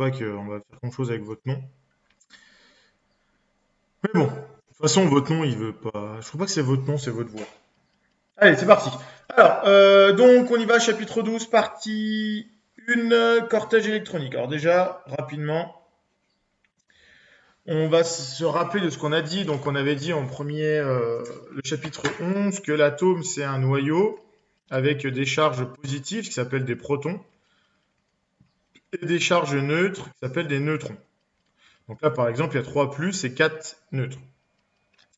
pas qu'on va faire grand-chose avec votre nom. Mais bon, de toute façon, votre nom, il veut pas. Je trouve pas que c'est votre nom, c'est votre voix. Allez, c'est parti. Alors, donc, on y va, chapitre 12, partie 1, cortège électronique. Alors déjà, rapidement, on va se rappeler de ce qu'on a dit. Donc, on avait dit en premier, le chapitre 11, que l'atome, c'est un noyau avec des charges positives qui s'appellent des protons et des charges neutres qui s'appellent des neutrons. Donc là, par exemple, il y a 3 plus et 4 neutres.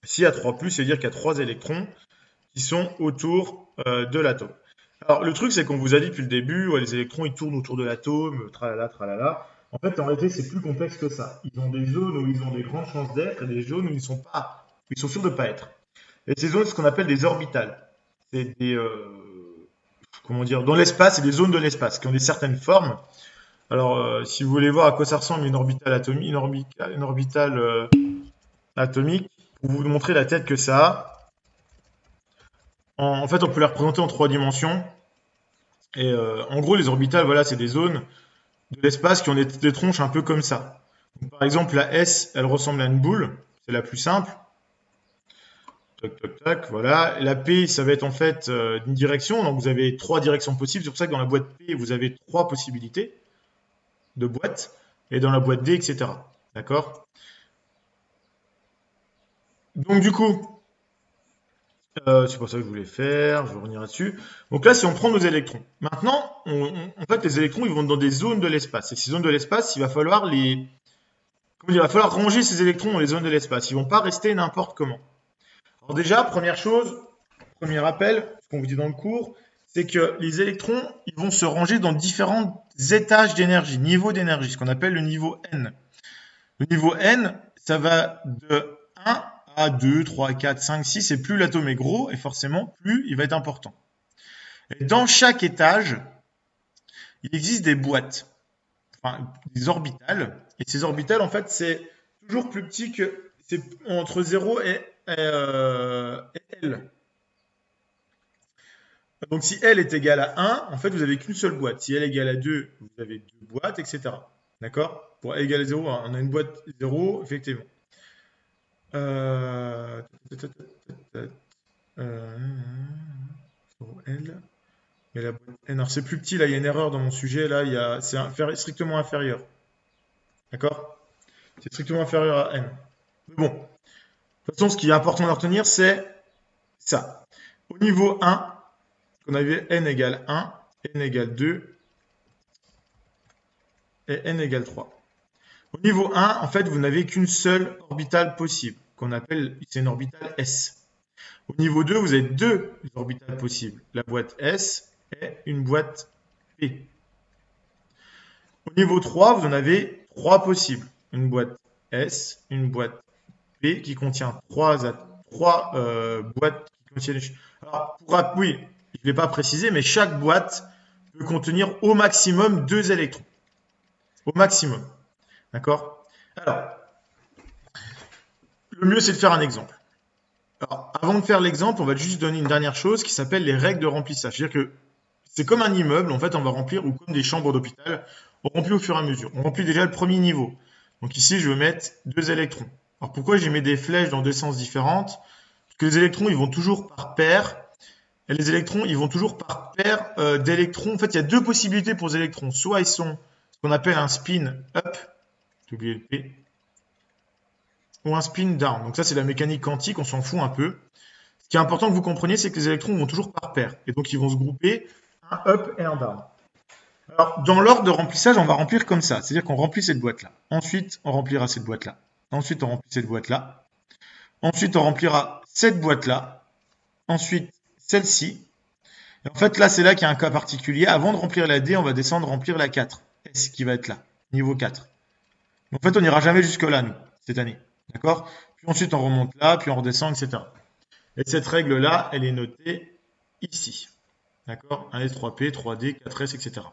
S'il y a 3 plus, c'est-à-dire qu'il y a 3 électrons qui sont autour de l'atome. Alors, le truc, c'est qu'on vous a dit depuis le début, ouais, les électrons, ils tournent autour de l'atome, tralala, tralala. En fait, en réalité, c'est plus complexe que ça. Ils ont des zones où ils ont des grandes chances d'être et des zones où ils sont pas, où ils sont sûrs de ne pas être. Et ces zones, c'est ce qu'on appelle des orbitales. C'est des, comment dire, dans l'espace, c'est des zones de l'espace qui ont des certaines formes. Alors, si vous voulez voir à quoi ça ressemble une orbitale atomique, une orbitale atomique, pour vous montrer la tête que ça a, en fait, on peut la représenter en 3 dimensions. Et en gros, les orbitales, voilà, c'est des zones de l'espace qui ont des tronches un peu comme ça. Donc, par exemple, la S, elle ressemble à une boule, c'est la plus simple. Tac, tac, tac, voilà. La P, ça va être en fait une direction, donc vous avez 3 directions possibles. C'est pour ça que dans la boîte P, vous avez 3 possibilités de boîtes, et dans la boîte D, etc. D'accord? Donc du coup, c'est pas ça que je voulais faire, je vais revenir là-dessus. Donc là, si on prend nos électrons, maintenant, en fait, les électrons, ils vont dans des zones de l'espace. Et ces zones de l'espace, il va falloir comment dire, il va falloir ranger ces électrons dans les zones de l'espace. Ils vont pas rester n'importe comment. Alors déjà, première chose, premier rappel, ce qu'on vous dit dans le cours, c'est que les électrons, ils vont se ranger dans différents étages d'énergie, niveaux d'énergie, ce qu'on appelle le niveau N. Le niveau N, ça va de 1 à 2, 3, 4, 5, 6, et plus l'atome est gros, et forcément, plus il va être important. Et dans chaque étage, il existe des boîtes, enfin des orbitales, et ces orbitales, en fait, c'est toujours plus petit que, c'est entre 0 et L. Donc si L est égal à 1, en fait, vous n'avez qu'une seule boîte. Si L est égal à 2, vous avez deux boîtes, etc. D'accord? Pour L égal à 0, on a une boîte 0, effectivement. Euh, euh, L. Mais la boîte N, alors c'est plus petit, là, il y a une erreur dans mon sujet, là, c'est strictement inférieur. D'accord? C'est strictement inférieur à N. Mais bon, de toute façon, ce qui est important à retenir, c'est ça. Au niveau 1, qu'on avait N égale 1, N égale 2 et N égale 3. Au niveau 1, en fait, vous n'avez qu'une seule orbitale possible, qu'on appelle, c'est une orbitale S. Au niveau 2, vous avez deux orbitales possibles, la boîte S et une boîte P. Au niveau 3, vous en avez trois possibles, une boîte S, une boîte P qui contient trois boîtes qui contiennent. Alors, oui, je ne l'ai pas précisé, mais chaque boîte peut contenir au maximum deux électrons. Au maximum. D'accord? Alors, le mieux, c'est de faire un exemple. Alors, avant de faire l'exemple, on va juste donner une dernière chose qui s'appelle les règles de remplissage. C'est-à-dire que c'est comme un immeuble, en fait, on va remplir, ou comme des chambres d'hôpital, on remplit au fur et à mesure. On remplit déjà le premier niveau. Donc ici, je vais mettre deux électrons. Alors pourquoi j'ai mis des flèches dans deux sens différents? Parce que les électrons, ils vont toujours par paire. Et les électrons, ils vont toujours par paire d'électrons. En fait, il y a deux possibilités pour les électrons. Soit ils sont ce qu'on appelle un spin up, j'ai oublié le P, ou un spin down. Donc ça, c'est la mécanique quantique, on s'en fout un peu. Ce qui est important que vous compreniez, c'est que les électrons vont toujours par paire. Et donc, ils vont se grouper un up et un down. Alors, dans l'ordre de remplissage, on va remplir comme ça. C'est-à-dire qu'on remplit cette boîte-là. Ensuite, on remplira cette boîte-là. Ensuite, on remplit cette boîte-là. Ensuite, on remplira cette boîte-là. Ensuite, celle-ci. Et en fait, là, c'est là qu'il y a un cas particulier. Avant de remplir la D, on va descendre remplir la 4. S qui va être là, niveau 4. En fait, on n'ira jamais jusque-là, nous, cette année. D'accord? Puis ensuite, on remonte là, puis on redescend, etc. Et cette règle-là, elle est notée ici. D'accord? 1S, 3P, 3D, 4S, etc.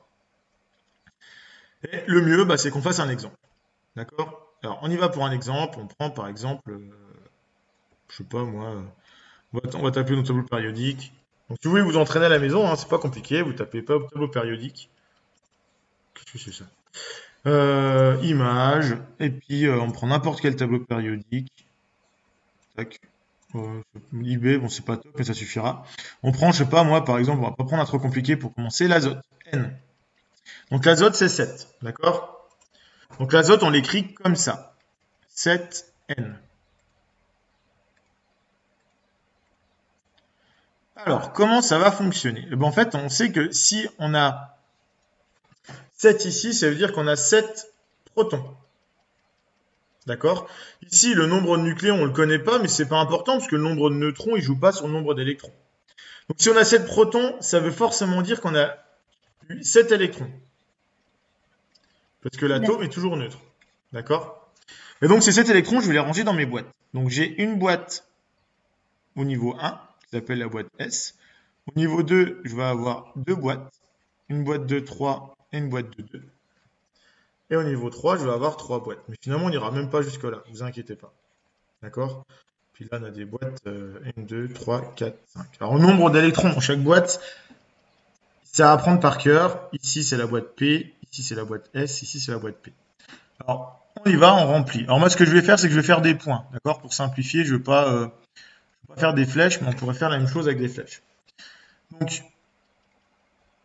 Et le mieux, c'est qu'on fasse un exemple. D'accord? Alors, on y va pour un exemple. On prend par exemple, je sais pas moi, on va taper notre tableau périodique. Donc, si vous voulez vous entraîner à la maison, hein, c'est pas compliqué. Vous tapez pas au tableau périodique. Qu'est-ce que c'est ça? Image, et puis on prend n'importe quel tableau périodique. Tac. IB, bon, c'est pas top, mais ça suffira. On prend, je sais pas, moi, par exemple, on va pas prendre un trop compliqué pour commencer, l'azote. N. Donc l'azote, c'est 7. D'accord? Donc l'azote, on l'écrit comme ça. 7N. Alors, comment ça va fonctionner? Eh ben, en fait, on sait que si on a 7 ici, ça veut dire qu'on a 7 protons. D'accord? Ici, le nombre de nucléons, on ne le connaît pas, mais c'est pas important parce que le nombre de neutrons, il joue pas sur le nombre d'électrons. Donc si on a 7 protons, ça veut forcément dire qu'on a 7 électrons. Parce que l'atome est toujours neutre. D'accord? Et donc ces 7 électrons, je vais les ranger dans mes boîtes. Donc j'ai une boîte au niveau 1, qui s'appelle la boîte S. Au niveau 2, je vais avoir deux boîtes. Une boîte de 3 et une boîte de 2. Et au niveau 3, je vais avoir 3 boîtes. Mais finalement, on n'ira même pas jusque-là, ne vous inquiétez pas. D'accord? Puis là, on a des boîtes 1, 2, 3, 4, 5. Alors, au nombre d'électrons dans chaque boîte, c'est à apprendre par cœur. Ici, c'est la boîte P. Ici, c'est la boîte S. Ici, c'est la boîte P. Alors, on y va, on remplit. Alors, moi, ce que je vais faire, c'est que je vais faire des points. D'accord? Pour simplifier, je ne vais pas faire des flèches, mais on pourrait faire la même chose avec des flèches. Donc,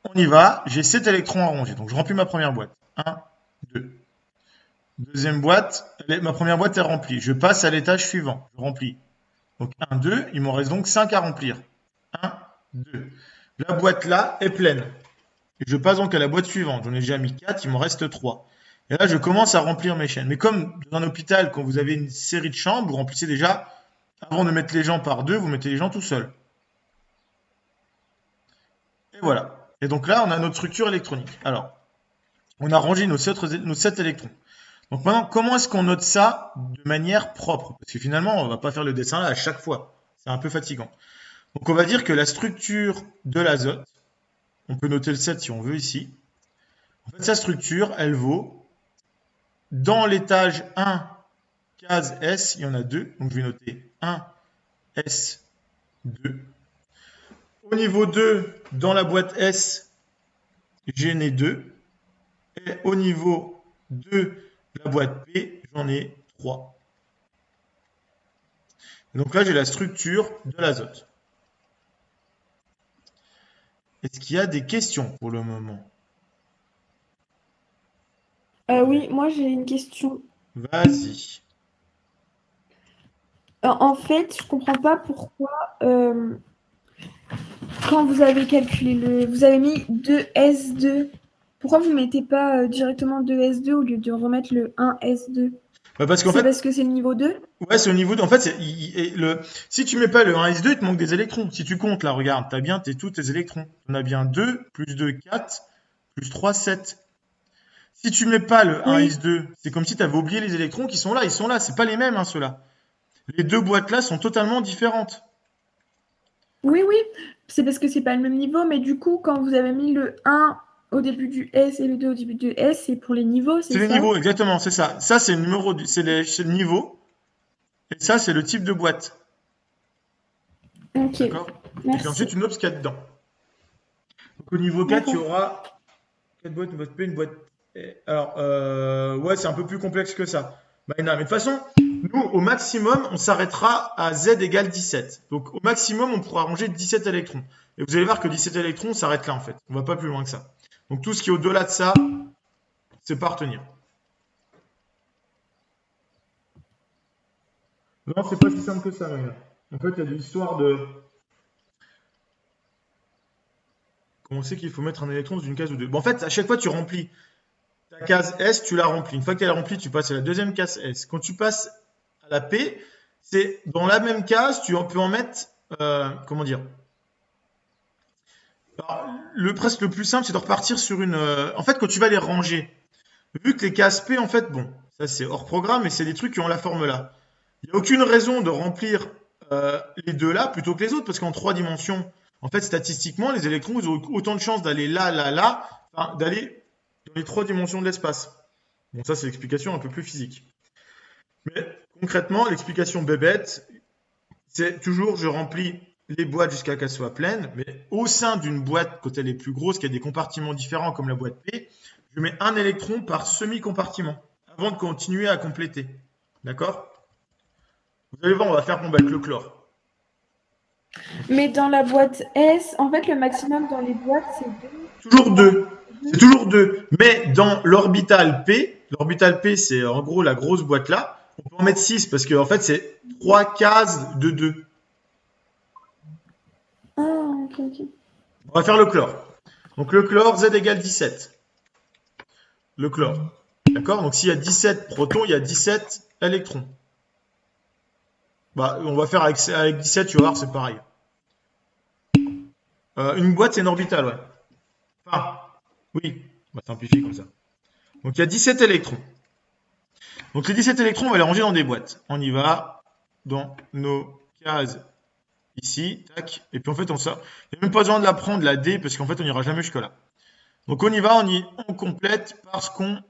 on y va. J'ai 7 électrons à ranger. Donc, je remplis ma première boîte. 1, 2. Deuxième boîte, ma première boîte est remplie. Je passe à l'étage suivant. Je remplis. Donc 1, 2, il m'en reste donc 5 à remplir. 1, 2. La boîte là est pleine. Et je passe donc à la boîte suivante. J'en ai déjà mis 4, il m'en reste 3. Et là, je commence à remplir mes chaînes. Mais comme dans un hôpital, quand vous avez une série de chambres, vous remplissez déjà, avant de mettre les gens par deux, vous mettez les gens tout seuls. Et voilà. Et donc là, on a notre structure électronique. Alors, on a rangé nos 7 électrons. Donc maintenant, comment est-ce qu'on note ça de manière propre? Parce que finalement, on ne va pas faire le dessin là à chaque fois. C'est un peu fatigant. Donc on va dire que la structure de l'azote, on peut noter le 7 si on veut ici. En fait, sa structure, elle vaut, dans l'étage 1, case S, il y en a 2. Donc je vais noter 1, S, 2. Au niveau 2, dans la boîte S, j'en ai 2. Et au niveau 2, la boîte P, j'en ai 3. Donc là, j'ai la structure de l'azote. Est-ce qu'il y a des questions pour le moment? Oui, moi j'ai une question. Vas-y. En fait, je comprends pas pourquoi quand vous avez calculé vous avez mis 2S2. Pourquoi vous mettez pas directement 2S2 au lieu de remettre le 1S2? Bah, parce qu'en C'est fait, parce que c'est le niveau 2? ouais, c'est au niveau en fait, si tu mets pas le 1s2, il te manque des électrons. Si tu comptes là, regarde, t'as bien tous tes électrons. On a bien 2, plus 2, 4, plus 3, 7. Si tu mets pas le Oui, 1s2, c'est comme si tu avais oublié les électrons qui sont là. Ils sont là, c'est pas les mêmes, hein, ceux-là. Les deux boîtes là sont totalement différentes. oui, oui. C'est parce que c'est pas le même niveau, mais du coup, quand vous avez mis le 1 au début du S et le 2 au début du S, c'est pour les niveaux, C'est c'est les ça? niveaux, exactement, c'est ça. Ça, c'est le numéro, c'est le niveau, et ça, c'est le type de boîte. Ok, D'accord? Et puis ensuite, merci. tu notes ce qu'il y a dedans. Donc au niveau 4, tu D'accord. auras 4 boîtes, une boîte P, une boîte. Alors, ouais, c'est un peu plus complexe que ça. Mais de toute façon, nous, au maximum, on s'arrêtera à Z égale 17. Donc, au maximum, on pourra ranger 17 électrons. Et vous allez voir que 17 électrons, on s'arrête là, en fait. On va pas plus loin que ça. Donc, tout ce qui est au-delà de ça, c'est pas à retenir. Non, c'est pas si simple que ça, Maïna. En fait, il y a de l'histoire de. Comment on sait qu'il faut mettre un électron dans une case ou deux. Bon, en fait, à chaque fois, tu remplis ta case S, tu la remplis. Une fois qu'elle est remplie, tu passes à la deuxième case S. Quand tu passes à la P, c'est dans la même case, tu peux en mettre, comment dire. Alors, presque le plus simple, c'est de repartir sur une. En fait, quand tu vas les ranger, vu que les cases P, en fait, bon, ça c'est hors programme, mais c'est des trucs qui ont la forme là. Il n'y a aucune raison de remplir les deux là plutôt que les autres, parce qu'en trois dimensions, en fait, statistiquement, les électrons, ils ont autant de chances d'aller là, là, là, enfin, d'aller dans les trois dimensions de l'espace. Bon, ça, c'est l'explication un peu plus physique. Mais concrètement, l'explication bébête, c'est toujours je remplis les boîtes jusqu'à qu'elles soient pleines, mais au sein d'une boîte, quand elle est plus grosse, qui a des compartiments différents comme la boîte P, je mets un électron par semi-compartiment avant de continuer à compléter. D'accord? Vous allez voir, on va faire avec le chlore. Mais dans la boîte S, en fait, le maximum dans les boîtes, c'est 2. Toujours 2. C'est toujours 2. Mais dans l'orbital P, c'est en gros la grosse boîte là, on peut en mettre 6 parce que en fait, c'est 3 cases de 2. Ah, ok, ok. On va faire le chlore. Donc le chlore, Z égale 17. Le chlore. D'accord? Donc s'il y a 17 protons, il y a 17 électrons. Bah, on va faire avec 17, tu vas voir, c'est pareil. Une boîte, c'est une orbitale, ouais. Enfin, oui, on va simplifier comme ça. Donc il y a 17 électrons. Donc les 17 électrons, on va les ranger dans des boîtes. On y va dans nos cases ici, tac. Et puis en fait, il n'y a même pas besoin de la prendre, la D, parce qu'en fait, on n'ira jamais jusque-là. Donc on y va, on complète parce qu'on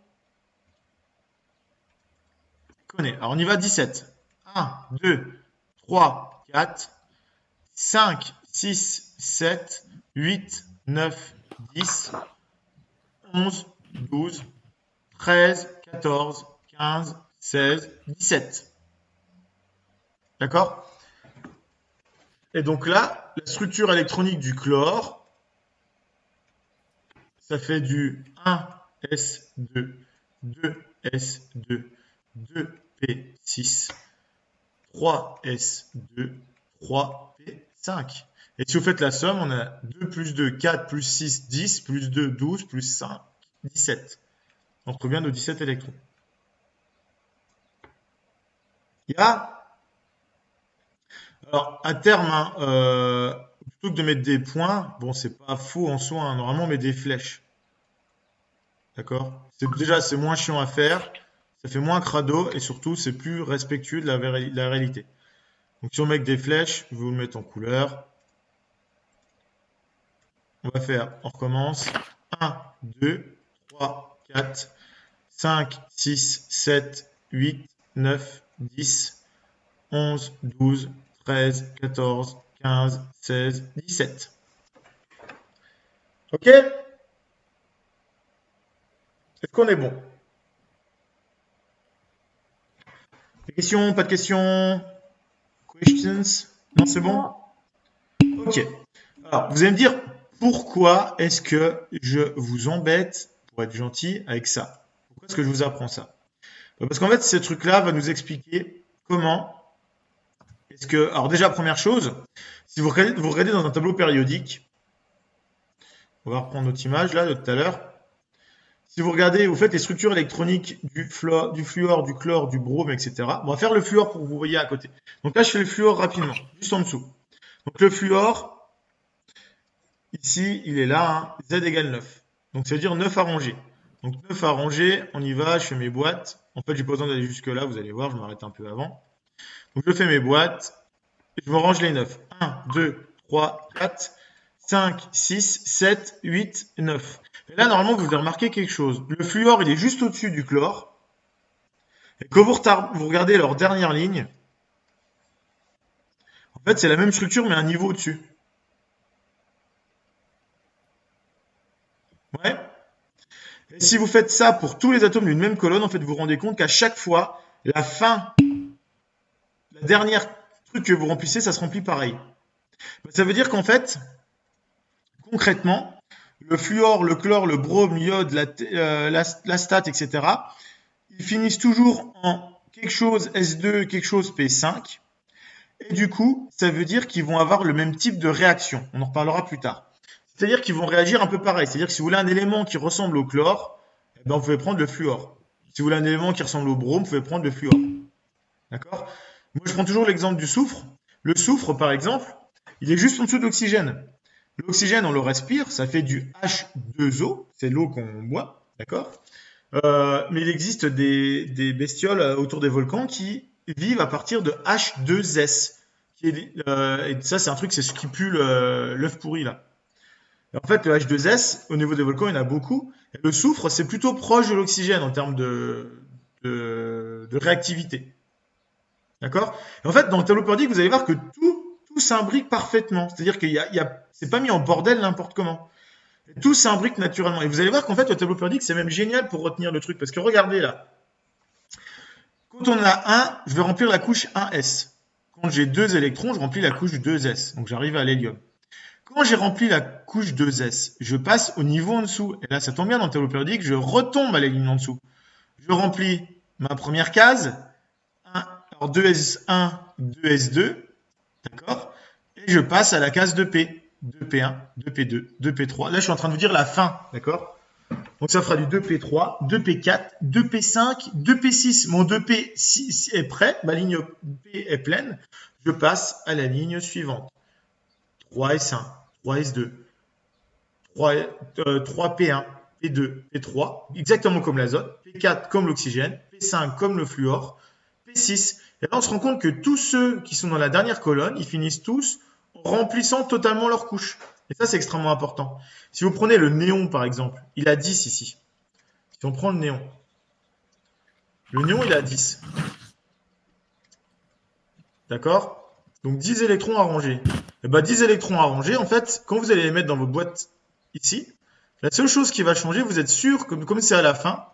connaît. Alors on y va 17. 1, 2, 3, 4, 5, 6, 7, 8, 9, 10, 11, 12, 13, 14, 15, 16, 17. D'accord? Et donc là, la structure électronique du chlore, ça fait du 1s2, 2s2, 2p6, 3s2, 3p5. Et si vous faites la somme, on a 2 plus 2, 4 plus 6, 10, plus 2, 12, plus 5, 17. On retrouve bien nos 17 électrons. Il y a, alors à terme, plutôt que de mettre des points, bon, c'est pas faux en soi, hein, normalement on met des flèches. D'accord? Déjà, c'est moins chiant à faire, ça fait moins crado et surtout, c'est plus respectueux de la réalité. Donc, si on met que des flèches, je vais vous le mettre en couleur. On va faire, on recommence. 1, 2, 3, 4, 5, 6, 7, 8, 9, 10, 11, 12, 13, 14, 15, 16, 17. Ok? Est-ce qu'on est bon? Des questions? Pas de questions? Questions? Non, c'est bon? Ok. Alors, vous allez me dire, pourquoi est-ce que je vous embête, pour être gentil, avec ça? Pourquoi est-ce que je vous apprends ça? Parce qu'en fait, ce truc-là va nous expliquer comment est-ce que... Alors déjà, première chose, si vous regardez dans un tableau périodique, on va reprendre notre image là de tout à l'heure. Si vous regardez, vous faites les structures électroniques du fluor, du chlore, du brome, etc. On va faire le fluor pour que vous voyez à côté. Donc là, je fais le fluor rapidement, juste en dessous. Donc le fluor, ici, il est là, hein, Z égale 9. Donc ça veut dire 9 à ranger. Donc 9 à ranger, on y va, je fais mes boîtes. En fait, j'ai pas besoin d'aller jusque là, vous allez voir, je m'arrête un peu avant. Donc je fais mes boîtes, et je me range les 9. 1, 2, 3, 4, 5, 6, 7, 8, 9. Et là, normalement, vous devez remarquer quelque chose. Le fluor, il est juste au-dessus du chlore. Et quand vous regardez leur dernière ligne, en fait, c'est la même structure, mais un niveau au-dessus. Ouais. Et si vous faites ça pour tous les atomes d'une même colonne, en fait, vous vous rendez compte qu'à chaque fois, la fin, la dernière truc que vous remplissez, ça se remplit pareil. Ça veut dire qu'en fait, concrètement, le fluor, le chlore, le brome, l'iode, l'astate, etc., ils finissent toujours en quelque chose S2, quelque chose P5. Et du coup, ça veut dire qu'ils vont avoir le même type de réaction. On en reparlera plus tard. C'est-à-dire qu'ils vont réagir un peu pareil. C'est-à-dire que si vous voulez un élément qui ressemble au chlore, eh ben, vous pouvez prendre le fluor. Si vous voulez un élément qui ressemble au brome, vous pouvez prendre le fluor. D'accord? Moi, je prends toujours l'exemple du soufre. Le soufre, par exemple, il est juste en dessous de l'oxygène. L'oxygène, on le respire, ça fait du H2O, c'est l'eau qu'on boit, d'accord? Mais il existe des bestioles autour des volcans qui vivent à partir de H2S. Et ça, c'est un truc, c'est ce qui pue l'œuf pourri, là. Et en fait, le H2S, au niveau des volcans, il y en a beaucoup. Et le soufre, c'est plutôt proche de l'oxygène en termes de réactivité. D'accord? Et en fait, dans le tableau périodique, vous allez voir que tout s'imbrique parfaitement. C'est-à-dire c'est pas mis en bordel n'importe comment. Et tout s'imbrique naturellement. Et vous allez voir qu'en fait, le tableau périodique, c'est même génial pour retenir le truc. Parce que regardez là, quand on a 1, je vais remplir la couche 1s. Quand j'ai 2 électrons, je remplis la couche 2s. Donc j'arrive à l'hélium. Quand j'ai rempli la couche 2s, je passe au niveau en dessous. Et là, ça tombe bien dans le tableau périodique, je retombe à la ligne en dessous. Je remplis ma première case, alors 2s1, 2s2, d'accord? Et je passe à la case 2p, 2p1, 2p2, 2p3. Là, je suis en train de vous dire la fin, d'accord? Donc ça fera du 2p3, 2p4, 2p5, 2p6. Mon 2p6 est prêt, ma ligne P est pleine. Je passe à la ligne suivante. 3s1, 3s2, 3p1, P2, P3, exactement comme l'azote, P4 comme l'oxygène, P5 comme le fluor, P6. Et là, on se rend compte que tous ceux qui sont dans la dernière colonne, ils finissent tous en remplissant totalement leur couche. Et ça, c'est extrêmement important. Si vous prenez le néon, par exemple, il a 10 ici. Si on prend le néon, il a 10. D'accord? Donc 10 électrons à ranger. Et ben 10 électrons à ranger, en fait, quand vous allez les mettre dans votre boîte ici, la seule chose qui va changer, vous êtes sûr, comme c'est à la fin,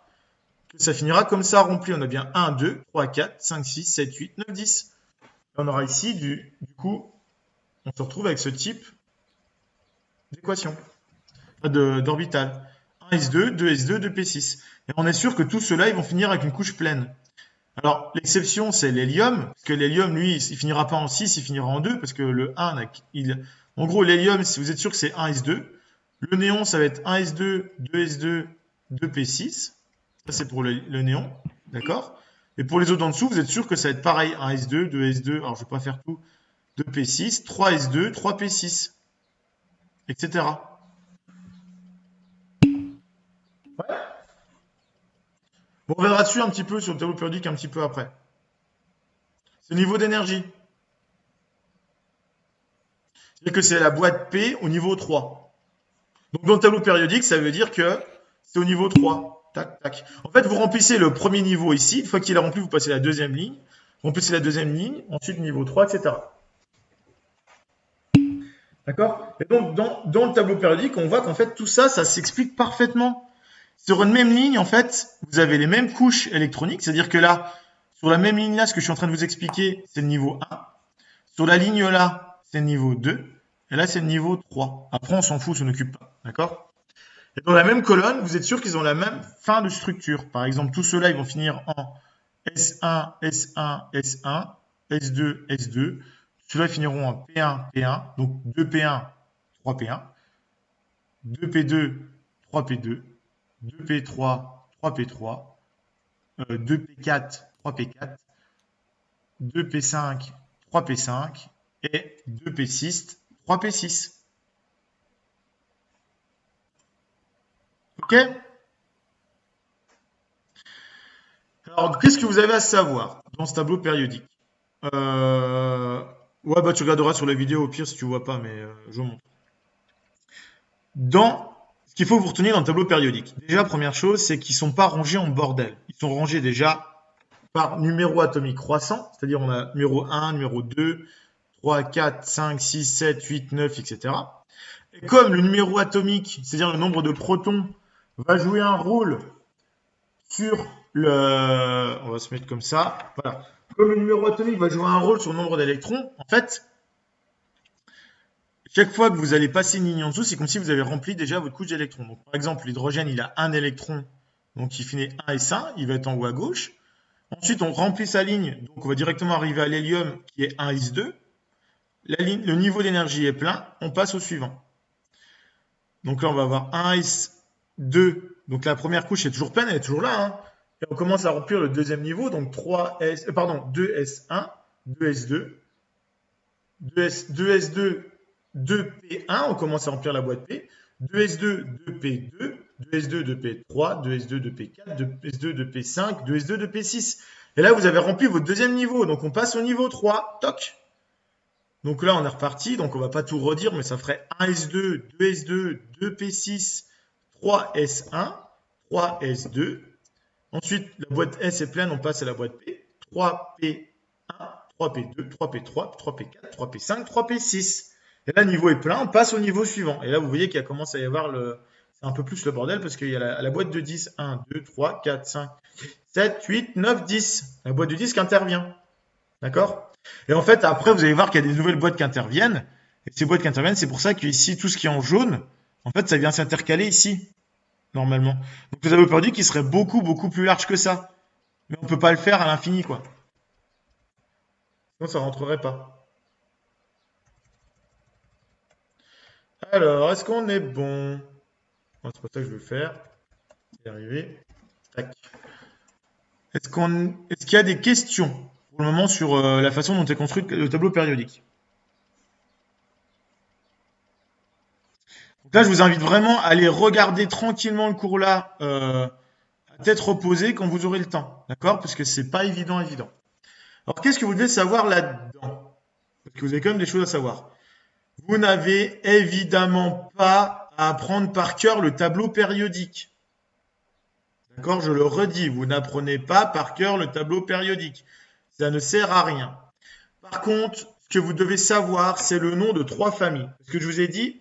que ça finira comme ça rempli. On a bien 1, 2, 3, 4, 5, 6, 7, 8, 9, 10. Et on aura ici, du coup, on se retrouve avec ce type d'équation, d'orbital. 1s2, 2s2, 2p6. Et on est sûr que tous ceux-là, ils vont finir avec une couche pleine. Alors, l'exception, c'est l'hélium, parce que l'hélium, lui, il finira pas en 6, il finira en 2, parce que le 1, en gros, l'hélium, si vous êtes sûr que c'est 1s2, le néon, ça va être 1s2, 2s2, 2p6. Ça, c'est pour le néon, d'accord? Et pour les autres en dessous, vous êtes sûr que ça va être pareil, 1s2, 2s2, alors je ne vais pas faire tout, 2p6, 3s2, 3p6, etc. Ouais. Bon, on verra dessus un petit peu sur le tableau périodique un petit peu après. C'est le niveau d'énergie. C'est-à-dire que c'est la boîte P au niveau 3. Donc dans le tableau périodique, ça veut dire que c'est au niveau 3. Tac, tac. En fait, vous remplissez le premier niveau ici. Une fois qu'il est rempli, vous passez la deuxième ligne. Vous remplissez la deuxième ligne, ensuite niveau 3, etc. D'accord? Et donc, dans le tableau périodique, on voit qu'en fait, tout ça, ça s'explique parfaitement. Sur une même ligne, en fait, vous avez les mêmes couches électroniques. C'est-à-dire que là, sur la même ligne là, ce que je suis en train de vous expliquer, c'est le niveau 1. Sur la ligne là, c'est le niveau 2. Et là, c'est le niveau 3. Après, on s'en fout, ça n'occupe pas. D'accord? Et dans la même colonne, vous êtes sûr qu'ils ont la même fin de structure. Par exemple, tous ceux-là, ils vont finir en S1, S1, S1, S2, S2. Ceux-là finiront en P1, P1. Donc 2P1, 3P1. 2P2, 3P2. 2P3, 3P3. 2P4, 3P4. 2P5, 3P5. Et 2P6, 3P6. Ok? Alors, qu'est-ce que vous avez à savoir dans ce tableau périodique? Ouais, bah tu regarderas sur la vidéo au pire si tu vois pas, mais je vous montre. Dans ce qu'il faut vous retenir dans le tableau périodique. Déjà, première chose, c'est qu'ils ne sont pas rangés en bordel. Ils sont rangés déjà par numéro atomique croissant, c'est-à-dire on a numéro 1, numéro 2, 3, 4, 5, 6, 7, 8, 9, etc. Et comme le numéro atomique, c'est-à-dire le nombre de protons, va jouer un rôle sur le... On va se mettre comme ça. Voilà. Comme le numéro atomique va jouer un rôle sur le nombre d'électrons, en fait, chaque fois que vous allez passer une ligne en dessous, c'est comme si vous avez rempli déjà votre couche d'électrons. Donc, par exemple, l'hydrogène, il a un électron, donc il finit 1 s 1, il va être en haut à gauche. Ensuite, on remplit sa ligne, donc on va directement arriver à l'hélium qui est 1 s 2. Le niveau d'énergie est plein, on passe au suivant. Donc là, on va avoir 1 s 2, donc la première couche est toujours pleine, elle est toujours là. Hein. Et on commence à remplir le deuxième niveau, donc 2s1, 2s2, 2s2, 2p1, on commence à remplir la boîte P, 2s2, 2p2, 2s2, 2p3, 2s2, 2p4, 2s2, 2p5, 2s2, 2p6. Et là, vous avez rempli votre deuxième niveau, donc on passe au niveau 3, toc. Donc là, on est reparti, donc on va pas tout redire, mais ça ferait 1s2, 2s2, 2p6, 3s1, 3s2. Ensuite, la boîte S est pleine, on passe à la boîte P, 3p1, 3p2, 3p3, 3p4, 3p5, 3p6. Et là, le niveau est plein, on passe au niveau suivant. Et là, vous voyez qu'il commence à y avoir c'est un peu plus le bordel parce qu'il y a la boîte de 10. 1, 2, 3, 4, 5, 7, 8, 9, 10. La boîte de 10 qui intervient. D'accord? Et en fait, après, vous allez voir qu'il y a des nouvelles boîtes qui interviennent. Et ces boîtes qui interviennent, c'est pour ça que ici, tout ce qui est en jaune, en fait, ça vient s'intercaler ici, normalement. Donc, vous avez perdu qui serait beaucoup, beaucoup plus large que ça. Mais on ne peut pas le faire à l'infini, quoi. Sinon, ça rentrerait pas. Alors, est-ce qu'on est bon? Bon, c'est pas ça que je veux faire. C'est arrivé. Tac. Est-ce qu'il y a des questions pour le moment sur la façon dont est construit le tableau périodique? Donc là, je vous invite vraiment à aller regarder tranquillement le cours là, à tête reposée quand vous aurez le temps, d'accord? Parce que c'est pas évident, évident. Alors, qu'est-ce que vous devez savoir là-dedans? Parce que vous avez quand même des choses à savoir. Vous n'avez évidemment pas à apprendre par cœur le tableau périodique. D'accord? Je le redis, vous n'apprenez pas par cœur le tableau périodique. Ça ne sert à rien. Par contre, ce que vous devez savoir, c'est le nom de 3 familles. Parce que je vous ai dit,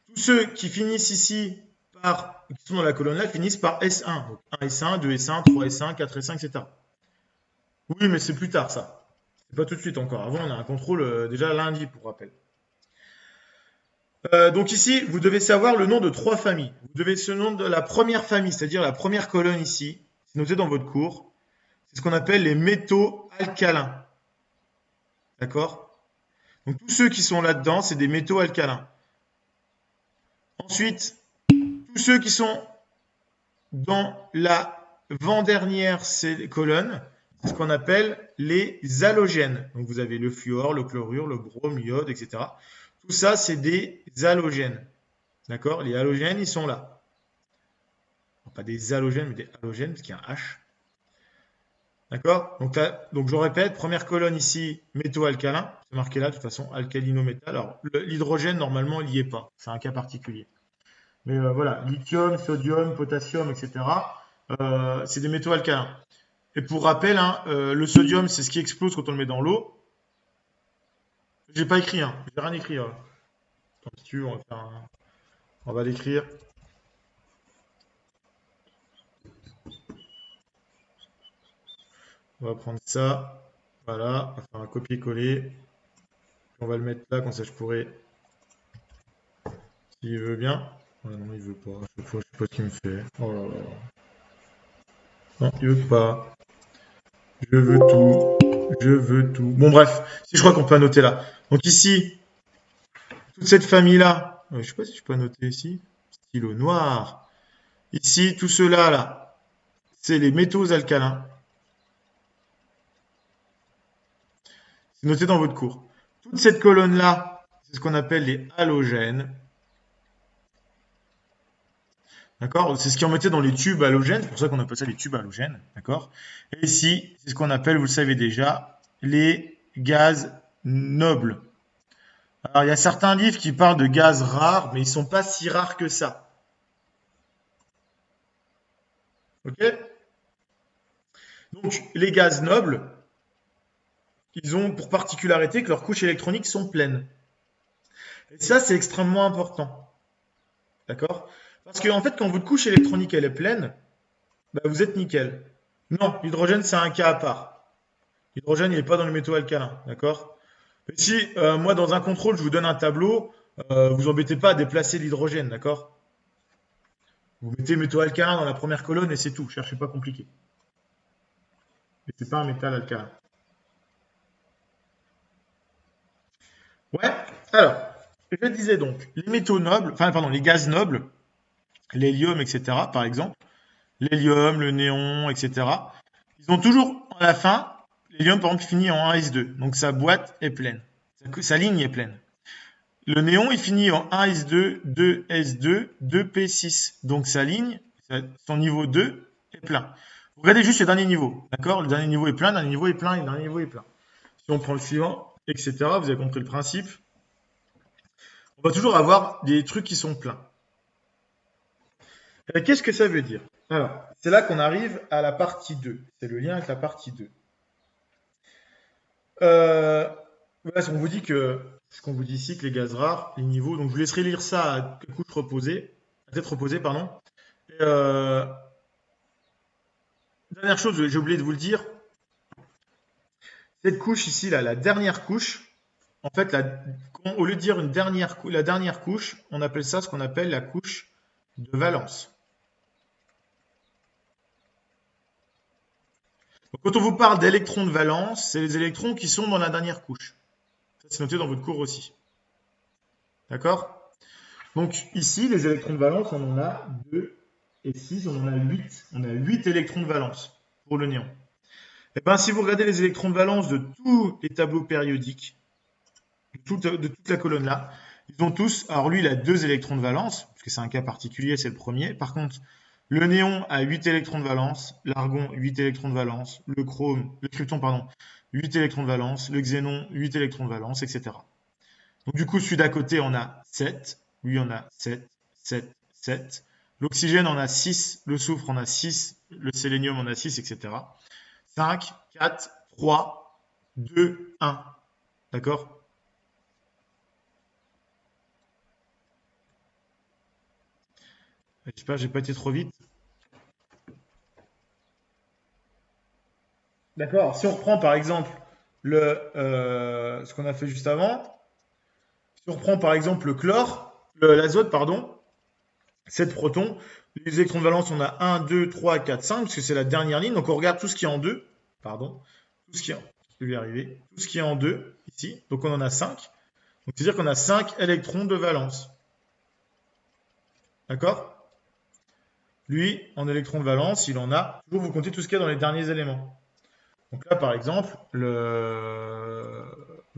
tous ceux qui finissent ici qui sont dans la colonne là, finissent par S1. Donc 1 S1, 2 S1, 3 S1, 4 S1, etc. Oui, mais c'est plus tard ça. C'est pas tout de suite encore. Avant, on a un contrôle déjà lundi, pour rappel. Donc ici, vous devez savoir le nom de 3 familles. Vous devez ce nom de la première famille, c'est-à-dire la première colonne ici. C'est noté dans votre cours. C'est ce qu'on appelle les métaux alcalins. D'accord? Donc tous ceux qui sont là-dedans, c'est des métaux alcalins. Ensuite, tous ceux qui sont dans l'avant-dernière colonne, c'est ce qu'on appelle les halogènes. Donc vous avez le fluor, le chlorure, le brome, l'iode, etc. Tout ça, c'est des halogènes. D'accord? Les halogènes, ils sont là. Pas des halogènes, mais des halogènes, parce qu'il y a un H. D'accord? Donc je répète, première colonne ici, métaux alcalins. C'est marqué là, de toute façon, alcalino-métal. Alors l'hydrogène, normalement, il n'y est pas. C'est un cas particulier. Mais voilà, lithium, sodium, potassium, etc. C'est des métaux alcalins. Et pour rappel, hein, le sodium, c'est ce qui explose quand on le met dans l'eau. J'ai pas écrit, hein. J'ai rien écrit. Attends, si tu veux, on va l'écrire. On va prendre ça. Voilà, on va faire un copier-coller. On va le mettre là, comme ça je pourrais. S'il veut bien. Ah non, il veut pas. Je sais pas ce qu'il me fait. Oh là là. Non, il veut pas. Je veux tout. Je veux tout. Bon, bref. Si je crois qu'on peut annoter là. Donc ici, toute cette famille-là. Je sais pas si je peux annoter ici. Stylo noir. Ici, tout cela là, c'est les métaux alcalins. C'est noté dans votre cours. Toute cette colonne-là, c'est ce qu'on appelle les halogènes. D'accord? C'est ce qui en mettait dans les tubes halogènes, c'est pour ça qu'on appelle ça les tubes halogènes. D'accord? Et ici, c'est ce qu'on appelle, vous le savez déjà, les gaz nobles. Alors, il y a certains livres qui parlent de gaz rares, mais ils ne sont pas si rares que ça. Ok? Donc, les gaz nobles, ils ont pour particularité que leurs couches électroniques sont pleines. Et ça, c'est extrêmement important. D'accord? Parce que, en fait, quand votre couche électronique elle est pleine, bah, vous êtes nickel. Non, l'hydrogène, c'est un cas à part. L'hydrogène, il n'est pas dans les métaux alcalins. D'accord? Mais si, moi, dans un contrôle, je vous donne un tableau, vous embêtez pas à déplacer l'hydrogène. D'accord? Vous mettez métaux alcalins dans la première colonne et c'est tout. Cherchez pas compliqué. Et c'est pas un métal alcalin. Ouais. Alors, je disais donc, les métaux nobles, enfin, pardon, les gaz nobles, l'hélium, etc., par exemple, l'hélium, le néon, etc., ils ont toujours, à la fin, l'hélium, par exemple, finit en 1s2. Donc, sa boîte est pleine. Sa ligne est pleine. Le néon, il finit en 1s2, 2s2, 2p6. Donc, sa ligne, son niveau 2 est plein. Vous regardez juste le dernier niveau. D'accord? Le dernier niveau est plein, le dernier niveau est plein, et le dernier niveau est plein. Si on prend le suivant, etc., vous avez compris le principe. On va toujours avoir des trucs qui sont pleins. Qu'est-ce que ça veut dire? Alors, c'est là qu'on arrive à la partie 2. C'est le lien avec la partie 2. Voilà, on vous dit que ce qu'on vous dit ici que les gaz rares, les niveaux. Donc je vous laisserai lire ça à couche reposée, à tête reposée, pardon. Et, dernière chose, j'ai oublié de vous le dire. Cette couche ici, là, la dernière couche, en fait, au lieu de dire la dernière couche, on appelle ça ce qu'on appelle la couche de valence. Donc, quand on vous parle d'électrons de valence, c'est les électrons qui sont dans la dernière couche. Ça, c'est noté dans votre cours aussi. D'accord? Donc, ici, les électrons de valence, on en a 2 et 6, on en a 8. On a 8 électrons de valence pour le néon. Et bien, si vous regardez les électrons de valence de tous les tableaux périodiques, de toute la colonne là, ils ont tous, alors lui il a 2 électrons de valence, parce que c'est un cas particulier, c'est le premier. Par contre, le néon a 8 électrons de valence, l'argon 8 électrons de valence, le krypton pardon, 8 électrons de valence, le xénon 8 électrons de valence, etc. Donc du coup, celui d'à côté on a 7, lui on a 7, 7, 7. L'oxygène en a 6, le soufre en a 6, le sélénium en a 6, etc. 5, 4, 3, 2, 1. D'accord? J'espère que j'ai pas été trop vite. D'accord. Si on reprend par exemple ce qu'on a fait juste avant, si on reprend par exemple le chlore, l'azote, pardon, 7 protons, les électrons de valence, on a 1, 2, 3, 4, 5, parce que c'est la dernière ligne. Donc on regarde tout ce qui est en 2, pardon, tout ce qui est je vais y arriver, tout ce qui est en 2, ici, donc on en a 5. Donc c'est-à-dire qu'on a 5 électrons de valence. D'accord? Lui, en électrons de valence, il en a, toujours vous comptez tout ce qu'il y a dans les derniers éléments. Donc là, par exemple, je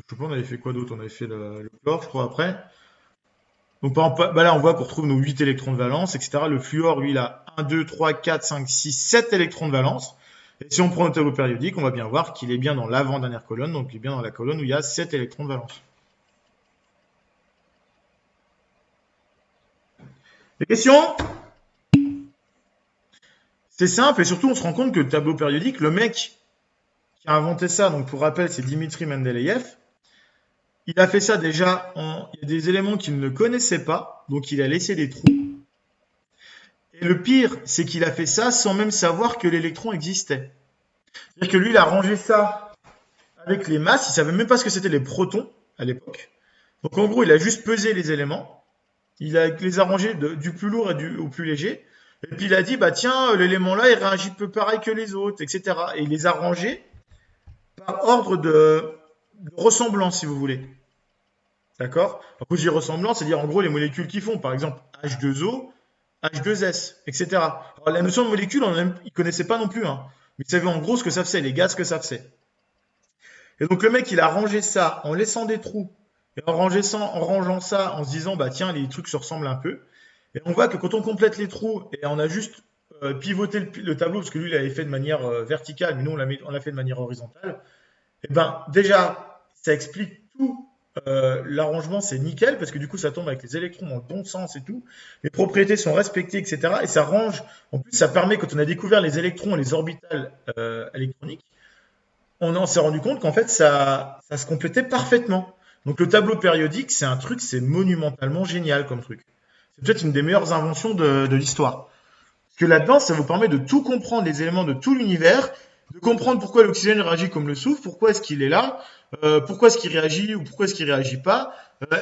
sais pas, on avait fait quoi d'autre? On avait fait le chlore, je crois, après. Donc par exemple, bah là, on voit qu'on retrouve nos 8 électrons de valence, etc. Le fluor, lui, il a 1, 2, 3, 4, 5, 6, 7 électrons de valence. Et si on prend le tableau périodique, on va bien voir qu'il est bien dans l'avant-dernière colonne, donc il est bien dans la colonne où il y a 7 électrons de valence. Des questions? C'est simple, et surtout, on se rend compte que le tableau périodique, le mec qui a inventé ça, donc pour rappel, c'est Dimitri Mendeleïev. Il a fait ça déjà, il y a des éléments qu'il ne connaissait pas, donc il a laissé des trous. Et le pire, c'est qu'il a fait ça sans même savoir que l'électron existait. C'est-à-dire que lui, il a rangé ça avec les masses, il savait même pas ce que c'était les protons à l'époque. Donc en gros, il a juste pesé les éléments, les a rangés du plus lourd au plus léger, et puis il a dit, bah tiens, l'élément là, il réagit peu pareil que les autres, etc. Et il les a rangés par ordre de ressemblance, si vous voulez. D'accord? Quand je dis ressemblance, c'est-à-dire en gros les molécules qui font, par exemple H2O, H2S, etc. Alors, la notion de molécule, ils ne connaissaient pas non plus, hein, mais ils savaient en gros ce que ça faisait, les gaz que ça faisait. Et donc le mec, il a rangé ça en laissant des trous, et en rangeant ça, en se disant, bah tiens, les trucs se ressemblent un peu. Et on voit que quand on complète les trous, et on a juste pivoté le tableau, parce que lui, il l'avait fait de manière verticale, mais nous, on l'a fait de manière horizontale, et ben déjà, ça explique tout. L'arrangement, c'est nickel, parce que du coup, ça tombe avec les électrons dans le bon sens et tout. Les propriétés sont respectées, etc. Et ça range. En plus, ça permet, quand on a découvert les électrons et les orbitales électroniques, on s'est rendu compte qu'en fait, ça se complétait parfaitement. Donc le tableau périodique, c'est un truc, c'est monumentalement génial comme truc. C'est peut-être une des meilleures inventions de l'histoire. Parce que là-dedans, ça vous permet de tout comprendre, les éléments de tout l'univers, de comprendre pourquoi l'oxygène réagit comme le soufre, pourquoi est-ce qu'il est là, pourquoi est-ce qu'il réagit ou pourquoi est-ce qu'il réagit pas.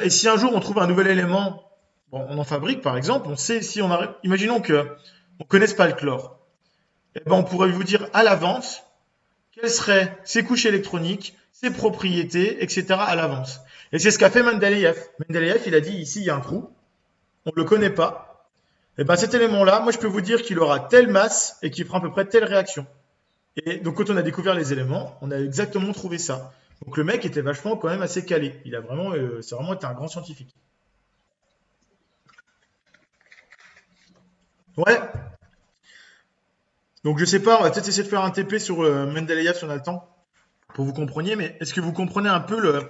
Et si un jour on trouve un nouvel élément, bon, on en fabrique par exemple, on sait si on arrive, imaginons que on connaisse pas le chlore, et ben on pourrait vous dire à l'avance quelles seraient ses couches électroniques, ses propriétés, etc. à l'avance. Et c'est ce qu'a fait Mendeleïev. Mendeleïev, il a dit ici il y a un trou, on ne le connaît pas. Et ben cet élément-là, moi je peux vous dire qu'il aura telle masse et qu'il fera à peu près telle réaction. Et donc quand on a découvert les éléments, on a exactement trouvé ça. Donc le mec était vachement quand même assez calé. Il a vraiment, c'est vraiment été un grand scientifique. Ouais. Donc je sais pas, on va peut-être essayer de faire un TP sur Mendeleïev si on a le temps, pour vous compreniez. Mais est-ce que vous comprenez un peu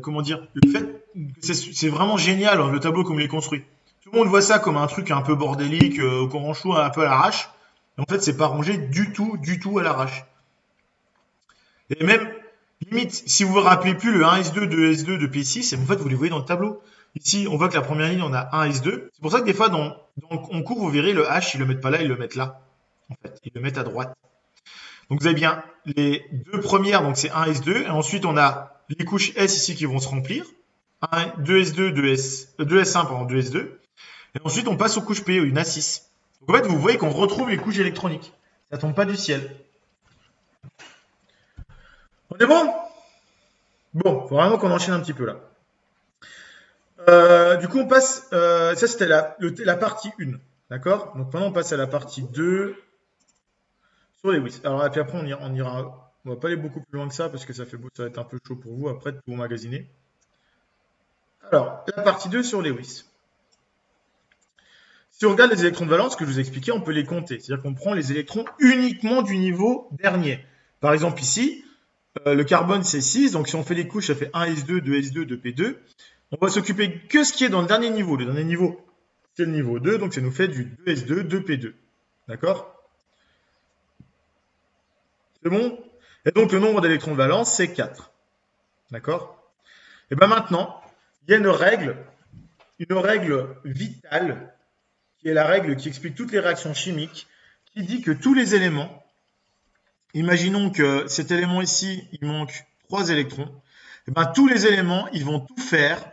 comment dire, le fait que c'est vraiment génial le tableau comme il est construit. Tout le monde voit ça comme un truc un peu bordélique, qu'on range tout un peu à l'arrache. En fait, c'est pas rangé du tout à l'arrache. Et même, Limite, si vous vous rappelez plus le 1s2, 2s2 de P6, en fait, vous les voyez dans le tableau. Ici, on voit que la première ligne, on a 1s2. C'est pour ça que des fois, en cours, vous verrez le H, ils le mettent pas là, ils le mettent là. En fait, ils le mettent à droite. Donc, vous avez bien les deux premières, donc c'est 1s2. Et ensuite, on a les couches S ici qui vont se remplir. 2s2, 2s1, pardon, 2s2. Et ensuite, on passe aux couches P, une A6. Donc, en fait, vous voyez qu'on retrouve les couches électroniques. Ça tombe pas du ciel. On est bon? Bon, faut vraiment qu'on enchaîne un petit peu là. Du coup, on passe. Ça, c'était la partie 1. D'accord? Donc maintenant, on passe à la partie 2 sur les WIS. Alors, et puis après, on ira. On va pas aller beaucoup plus loin que ça parce que ça va être un peu chaud pour vous après de tout magasiner. Alors, la partie 2 sur les WIS. Si on regarde les électrons de valence, que je vous ai expliqué, on peut les compter. C'est-à-dire qu'on prend les électrons uniquement du niveau dernier. Par exemple, ici, le carbone, c'est 6. Donc, si on fait les couches, ça fait 1s2, 2s2, 2p2. On va s'occuper que ce qui est dans le dernier niveau. Le dernier niveau, c'est le niveau 2, donc ça nous fait du 2s2, 2p2. D'accord? C'est bon? Et donc le nombre d'électrons de valence, c'est 4. D'accord? Et bien maintenant, il y a une règle vitale, qui est la règle qui explique toutes les réactions chimiques, qui dit que tous les éléments, imaginons que cet élément ici, il manque 3 électrons, et bien tous les éléments, ils vont tout faire,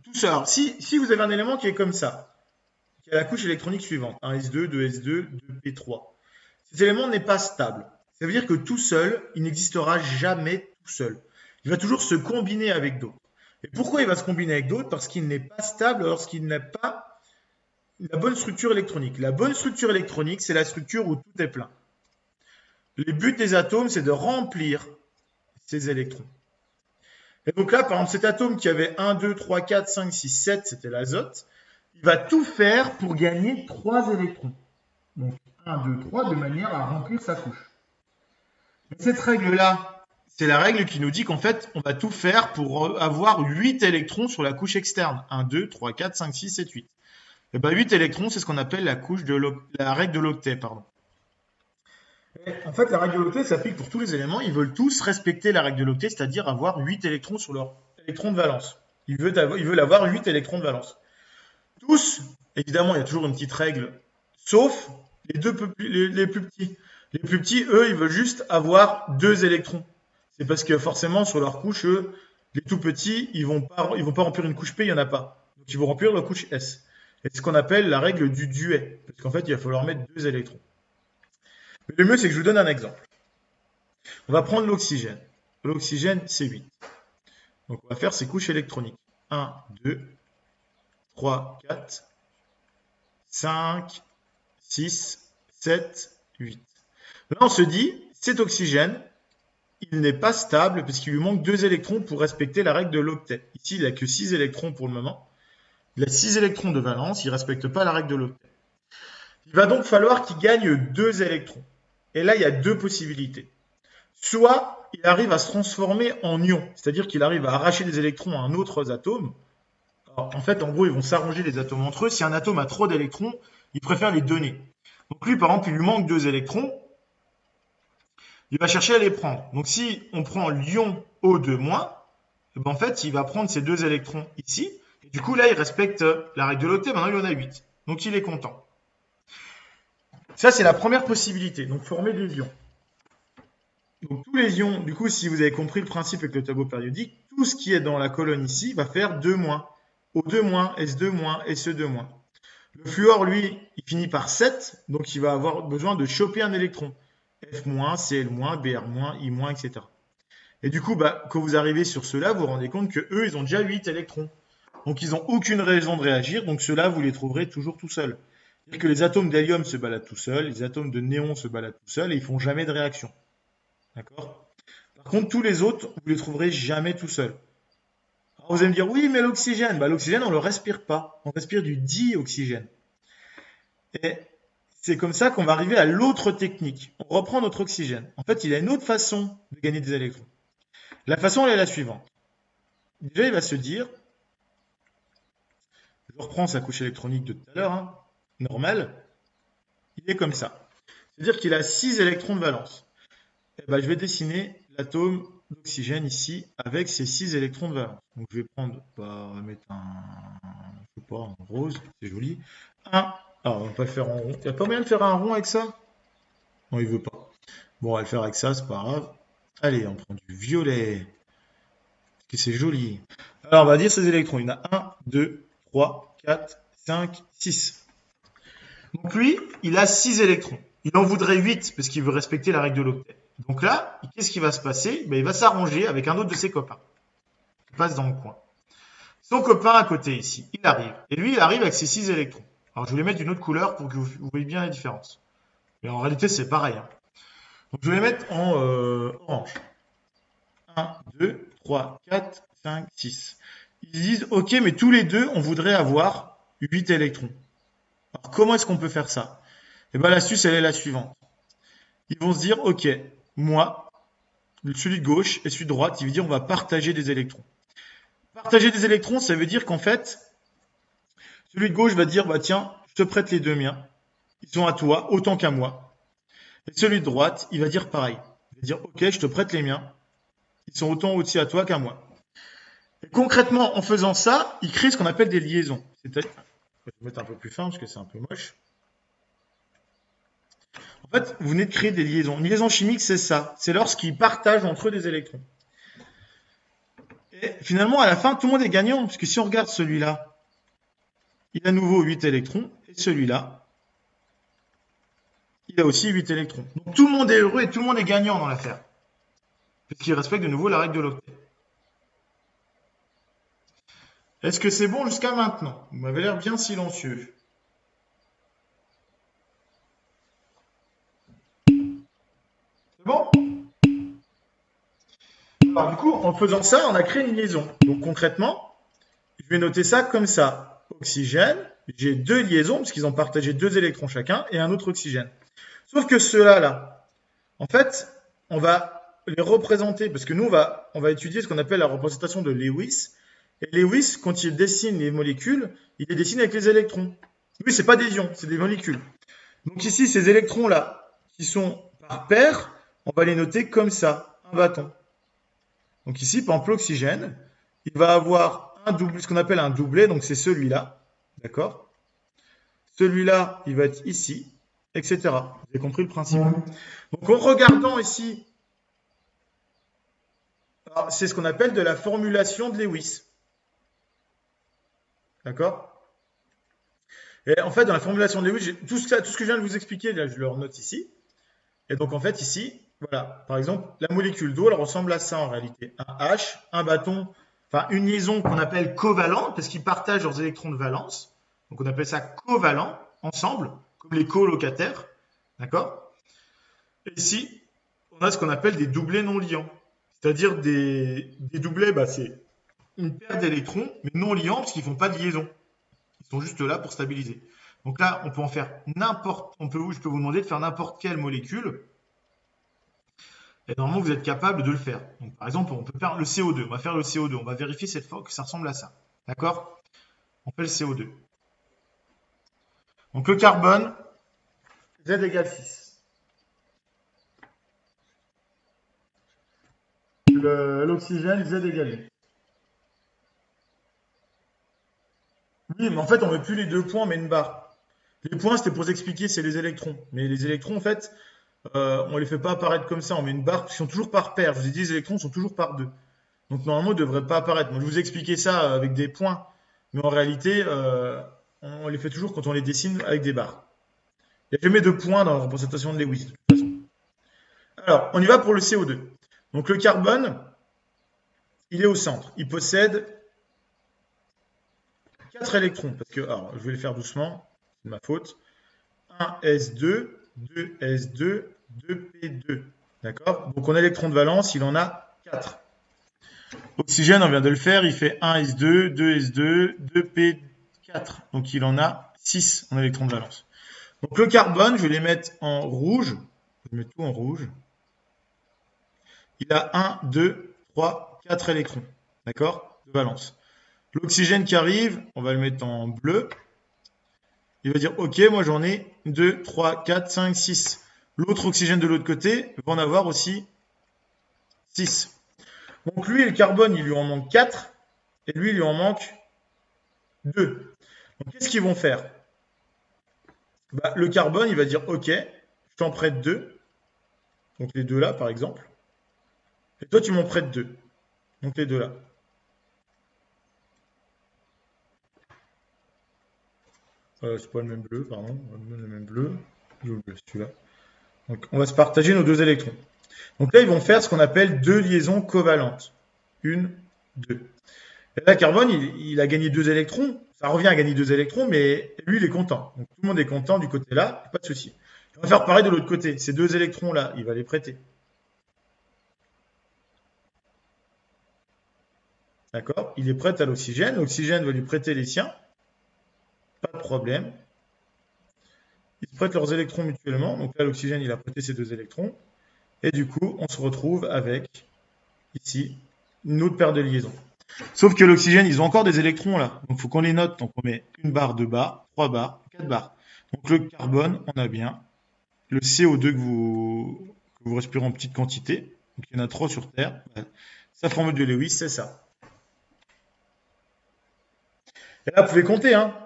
tout seul. Alors, si vous avez un élément qui est comme ça, qui a la couche électronique suivante, 1s2, 2s2, 2p3. Cet élément n'est pas stable. Ça veut dire que tout seul, il n'existera jamais tout seul. Il va toujours se combiner avec d'autres. Et pourquoi il va se combiner avec d'autres? Parce qu'il n'est pas stable lorsqu'il n'a pas la bonne structure électronique. La bonne structure électronique, c'est la structure où tout est plein. Le but des atomes, c'est de remplir ces électrons. Et donc là, par exemple, cet atome qui avait 1, 2, 3, 4, 5, 6, 7, c'était l'azote, il va tout faire pour gagner 3 électrons. Donc 1, 2, 3, de manière à remplir sa couche. Mais cette règle-là, c'est la règle qui nous dit qu'en fait, on va tout faire pour avoir 8 électrons sur la couche externe. 1, 2, 3, 4, 5, 6, 7, 8. Et bien 8 électrons, c'est ce qu'on appelle la règle de l'octet. Pardon. Et en fait, la règle de l'octet s'applique pour tous les éléments. Ils veulent tous respecter la règle de l'octet, c'est-à-dire avoir 8 électrons sur leur électron de valence. Ils veulent avoir 8 électrons de valence. Tous, évidemment, il y a toujours une petite règle, sauf les plus petits. Les plus petits, eux, ils veulent juste avoir 2 électrons. C'est parce que forcément, sur leur couche, eux, les tout petits, ils vont pas remplir une couche P, il n'y en a pas. Donc, ils vont remplir leur couche S. Et c'est ce qu'on appelle la règle du duet. Parce qu'en fait, il va falloir mettre 2 électrons. Mais le mieux, c'est que je vous donne un exemple. On va prendre l'oxygène. L'oxygène, c'est 8. Donc, on va faire ses couches électroniques. 1, 2, 3, 4, 5, 6, 7, 8. Là, on se dit, cet oxygène, il n'est pas stable parce qu'il lui manque 2 électrons pour respecter la règle de l'octet. Ici, il n'a que 6 électrons pour le moment. Il a 6 électrons de valence, il ne respecte pas la règle de l'octet. Il va donc falloir qu'il gagne 2 électrons. Et là, il y a 2 possibilités. Soit il arrive à se transformer en ion, c'est-à-dire qu'il arrive à arracher des électrons à un autre atome. Alors, en fait, en gros, ils vont s'arranger les atomes entre eux. Si un atome a trop d'électrons, il préfère les donner. Donc lui, par exemple, il lui manque 2 électrons. Il va chercher à les prendre. Donc si on prend l'ion O2-, eh ben, en fait, il va prendre ces 2 électrons ici. Et du coup, là, il respecte la règle de l'octet. Maintenant, il en a 8. Donc il est content. Ça, c'est la première possibilité. Donc former des ions. Donc tous les ions, du coup, si vous avez compris le principe avec le tableau périodique, tout ce qui est dans la colonne ici va faire 2-. O2-, S2-, Se2-. Le fluor, lui, il finit par 7, donc il va avoir besoin de choper un électron. F-, Cl-, Br-, I-, etc. Et du coup, quand vous arrivez sur ceux-là, vous vous rendez compte que eux, ils ont déjà 8 électrons. Donc ils n'ont aucune raison de réagir, donc ceux-là, vous les trouverez toujours tout seuls. C'est-à-dire que les atomes d'hélium se baladent tout seuls, les atomes de néon se baladent tout seuls, et ils font jamais de réaction. D'accord? Par contre, tous les autres, vous les trouverez jamais tout seuls. Alors vous allez me dire, oui, mais l'oxygène, l'oxygène, on ne le respire pas. On respire du dioxygène. Et c'est comme ça qu'on va arriver à l'autre technique. On reprend notre oxygène. En fait, il a une autre façon de gagner des électrons. La façon, elle est la suivante. Déjà, il va se dire, je reprends sa couche électronique de tout à l'heure, normale, il est comme ça. C'est-à-dire qu'il a 6 électrons de valence. Et je vais dessiner l'atome d'oxygène ici avec ces 6 électrons de valence. Donc je vais prendre, on va mettre je sais pas, un rose, c'est joli. Alors on va pas le faire en rond. Il n'y a pas moyen de faire un rond avec ça? Non, il veut pas. Bon, on va le faire avec ça, c'est pas grave. Allez, on prend du violet, parce que c'est joli. Alors on va dire ces électrons. Il y en a 1, 2, 3, 4, 5, 6. Donc lui, il a 6 électrons. Il en voudrait 8 parce qu'il veut respecter la règle de l'octet. Donc là, qu'est-ce qui va se passer? Il va s'arranger avec un autre de ses copains qui passe dans le coin. Son copain à côté ici, il arrive. Et lui, il arrive avec ses 6 électrons. Alors je vais les mettre d'une autre couleur pour que vous voyez bien la différence. Mais en réalité, c'est pareil, hein. Donc je vais les mettre en orange. 1, 2, 3, 4, 5, 6. Ils disent, ok, mais tous les deux, on voudrait avoir 8 électrons. Alors comment est-ce qu'on peut faire ça? Eh bien l'astuce, elle est la suivante. Ils vont se dire, ok, moi, celui de gauche et celui de droite, il veut dire on va partager des électrons. Partager des électrons, ça veut dire qu'en fait, celui de gauche va dire, bah tiens, je te prête les deux miens. Ils sont à toi, autant qu'à moi. Et celui de droite, il va dire pareil. Il va dire, ok, je te prête les miens. Ils sont autant aussi à toi qu'à moi. Et concrètement, en faisant ça, il crée ce qu'on appelle des liaisons. C'est-à-dire, je vais mettre un peu plus fin parce que c'est un peu moche. En fait, vous venez de créer des liaisons. Une liaison chimique, c'est ça. C'est lorsqu'ils partagent entre eux des électrons. Et finalement, à la fin, tout le monde est gagnant. Parce que si on regarde celui-là, il a à nouveau 8 électrons. Et celui-là, il a aussi 8 électrons. Donc tout le monde est heureux et tout le monde est gagnant dans l'affaire. Puisqu'il respecte de nouveau la règle de l'octet. Est-ce que c'est bon jusqu'à maintenant? Vous m'avez l'air bien silencieux. C'est bon? Alors du coup, en faisant ça, on a créé une liaison. Donc concrètement, je vais noter ça comme ça. Oxygène, j'ai deux liaisons, parce qu'ils ont partagé 2 électrons chacun, et un autre oxygène. Sauf que ceux-là, là, en fait, on va les représenter, parce que nous, on va étudier ce qu'on appelle la représentation de Lewis. Et Lewis, quand il dessine les molécules, il les dessine avec les électrons. Lui, c'est pas des ions, c'est des molécules. Donc ici, ces électrons-là, qui sont par paire, on va les noter comme ça, un bâton. Donc ici, par exemple, l'oxygène, il va avoir un double, ce qu'on appelle un doublet, donc c'est celui-là, d'accord? Celui-là, il va être ici, etc. Vous avez compris le principe? Donc en regardant ici, c'est ce qu'on appelle de la formulation de Lewis. D'accord? Et en fait, dans la formulation de Lewis, tout ce que je viens de vous expliquer, là, je le renote ici. Et donc en fait, ici, voilà, par exemple, la molécule d'eau, elle ressemble à ça en réalité. Un H, un bâton, enfin une liaison qu'on appelle covalente, parce qu'ils partagent leurs électrons de valence. Donc on appelle ça covalent, ensemble, comme les colocataires. D'accord? Et ici, on a ce qu'on appelle des doublets non liants. C'est-à-dire des doublets, c'est une paire d'électrons, mais non liants, parce qu'ils ne font pas de liaison. Ils sont juste là pour stabiliser. Donc là, on peut en faire je peux vous demander de faire n'importe quelle molécule. Et normalement, vous êtes capable de le faire. Donc, par exemple, on peut faire le CO2. On va faire le CO2. On va vérifier cette fois que ça ressemble à ça. D'accord? On fait le CO2. Donc, le carbone, Z égale 6. L'oxygène, Z égale 8. Oui, mais en fait, on ne met plus les 2 points, on met une barre. Les points, c'était pour vous expliquer, c'est les électrons. Mais les électrons, en fait, on ne les fait pas apparaître comme ça. On met une barre, parce qu'ils sont toujours par paire. Je vous ai dit, les électrons sont toujours par 2. Donc, normalement, ils ne devraient pas apparaître. Moi, je vous ai expliqué ça avec des points. Mais en réalité, on les fait toujours quand on les dessine avec des barres. Il n'y a jamais de points dans la représentation de Lewis, de toute façon. Alors, on y va pour le CO2. Donc, le carbone, il est au centre. Il possède 4 électrons. Parce que, alors, je vais le faire doucement. C'est ma faute. 1 S2, 2 S2, 2 P2. D'accord? Donc, en électrons de valence, il en a 4. Oxygène, on vient de le faire. Il fait 1 S2, 2 S2, 2 P4. Donc, il en a 6 en électrons de valence. Donc, le carbone, je vais les mettre en rouge. Je mets tout en rouge. Il a 1, 2, 3, 4 électrons. D'accord? De valence. L'oxygène qui arrive, on va le mettre en bleu. Il va dire, ok, moi j'en ai 2, 3, 4, 5, 6. L'autre oxygène de l'autre côté va en avoir aussi 6. Donc lui, le carbone, il lui en manque 4, et lui, il lui en manque 2. Donc qu'est-ce qu'ils vont faire? Bah, le carbone, il va dire, ok, je t'en prête 2, donc les deux là, par exemple, et toi, tu m'en prêtes 2, donc les deux là. C'est pas le même bleu, pardon, on va donner le même bleu, j'ai oublié celui-là. Donc on va se partager nos 2 électrons. Donc là, ils vont faire ce qu'on appelle 2 liaisons covalentes. 1, 2. Et là, carbone, il a gagné 2 électrons. Ça revient à gagner 2 électrons, mais lui, il est content. Donc tout le monde est content du côté là, pas de souci. On va faire pareil de l'autre côté. Ces 2 électrons-là, il va les prêter. D'accord? Il les prête à l'oxygène. L'oxygène va lui prêter les siens. Pas de problème. Ils se prêtent leurs électrons mutuellement. Donc là, l'oxygène, il a prêté ses 2 électrons. Et du coup, on se retrouve avec, ici, une autre paire de liaisons. Sauf que l'oxygène, ils ont encore des électrons là. Donc il faut qu'on les note. Donc on met 1 barre, 2 barres, 3 barres, 4 barres. Donc le carbone, on a bien le CO2 que vous respirez en petite quantité. Donc il y en a 3 sur Terre. Sa formule de Lewis, c'est ça. Et là, vous pouvez compter, hein.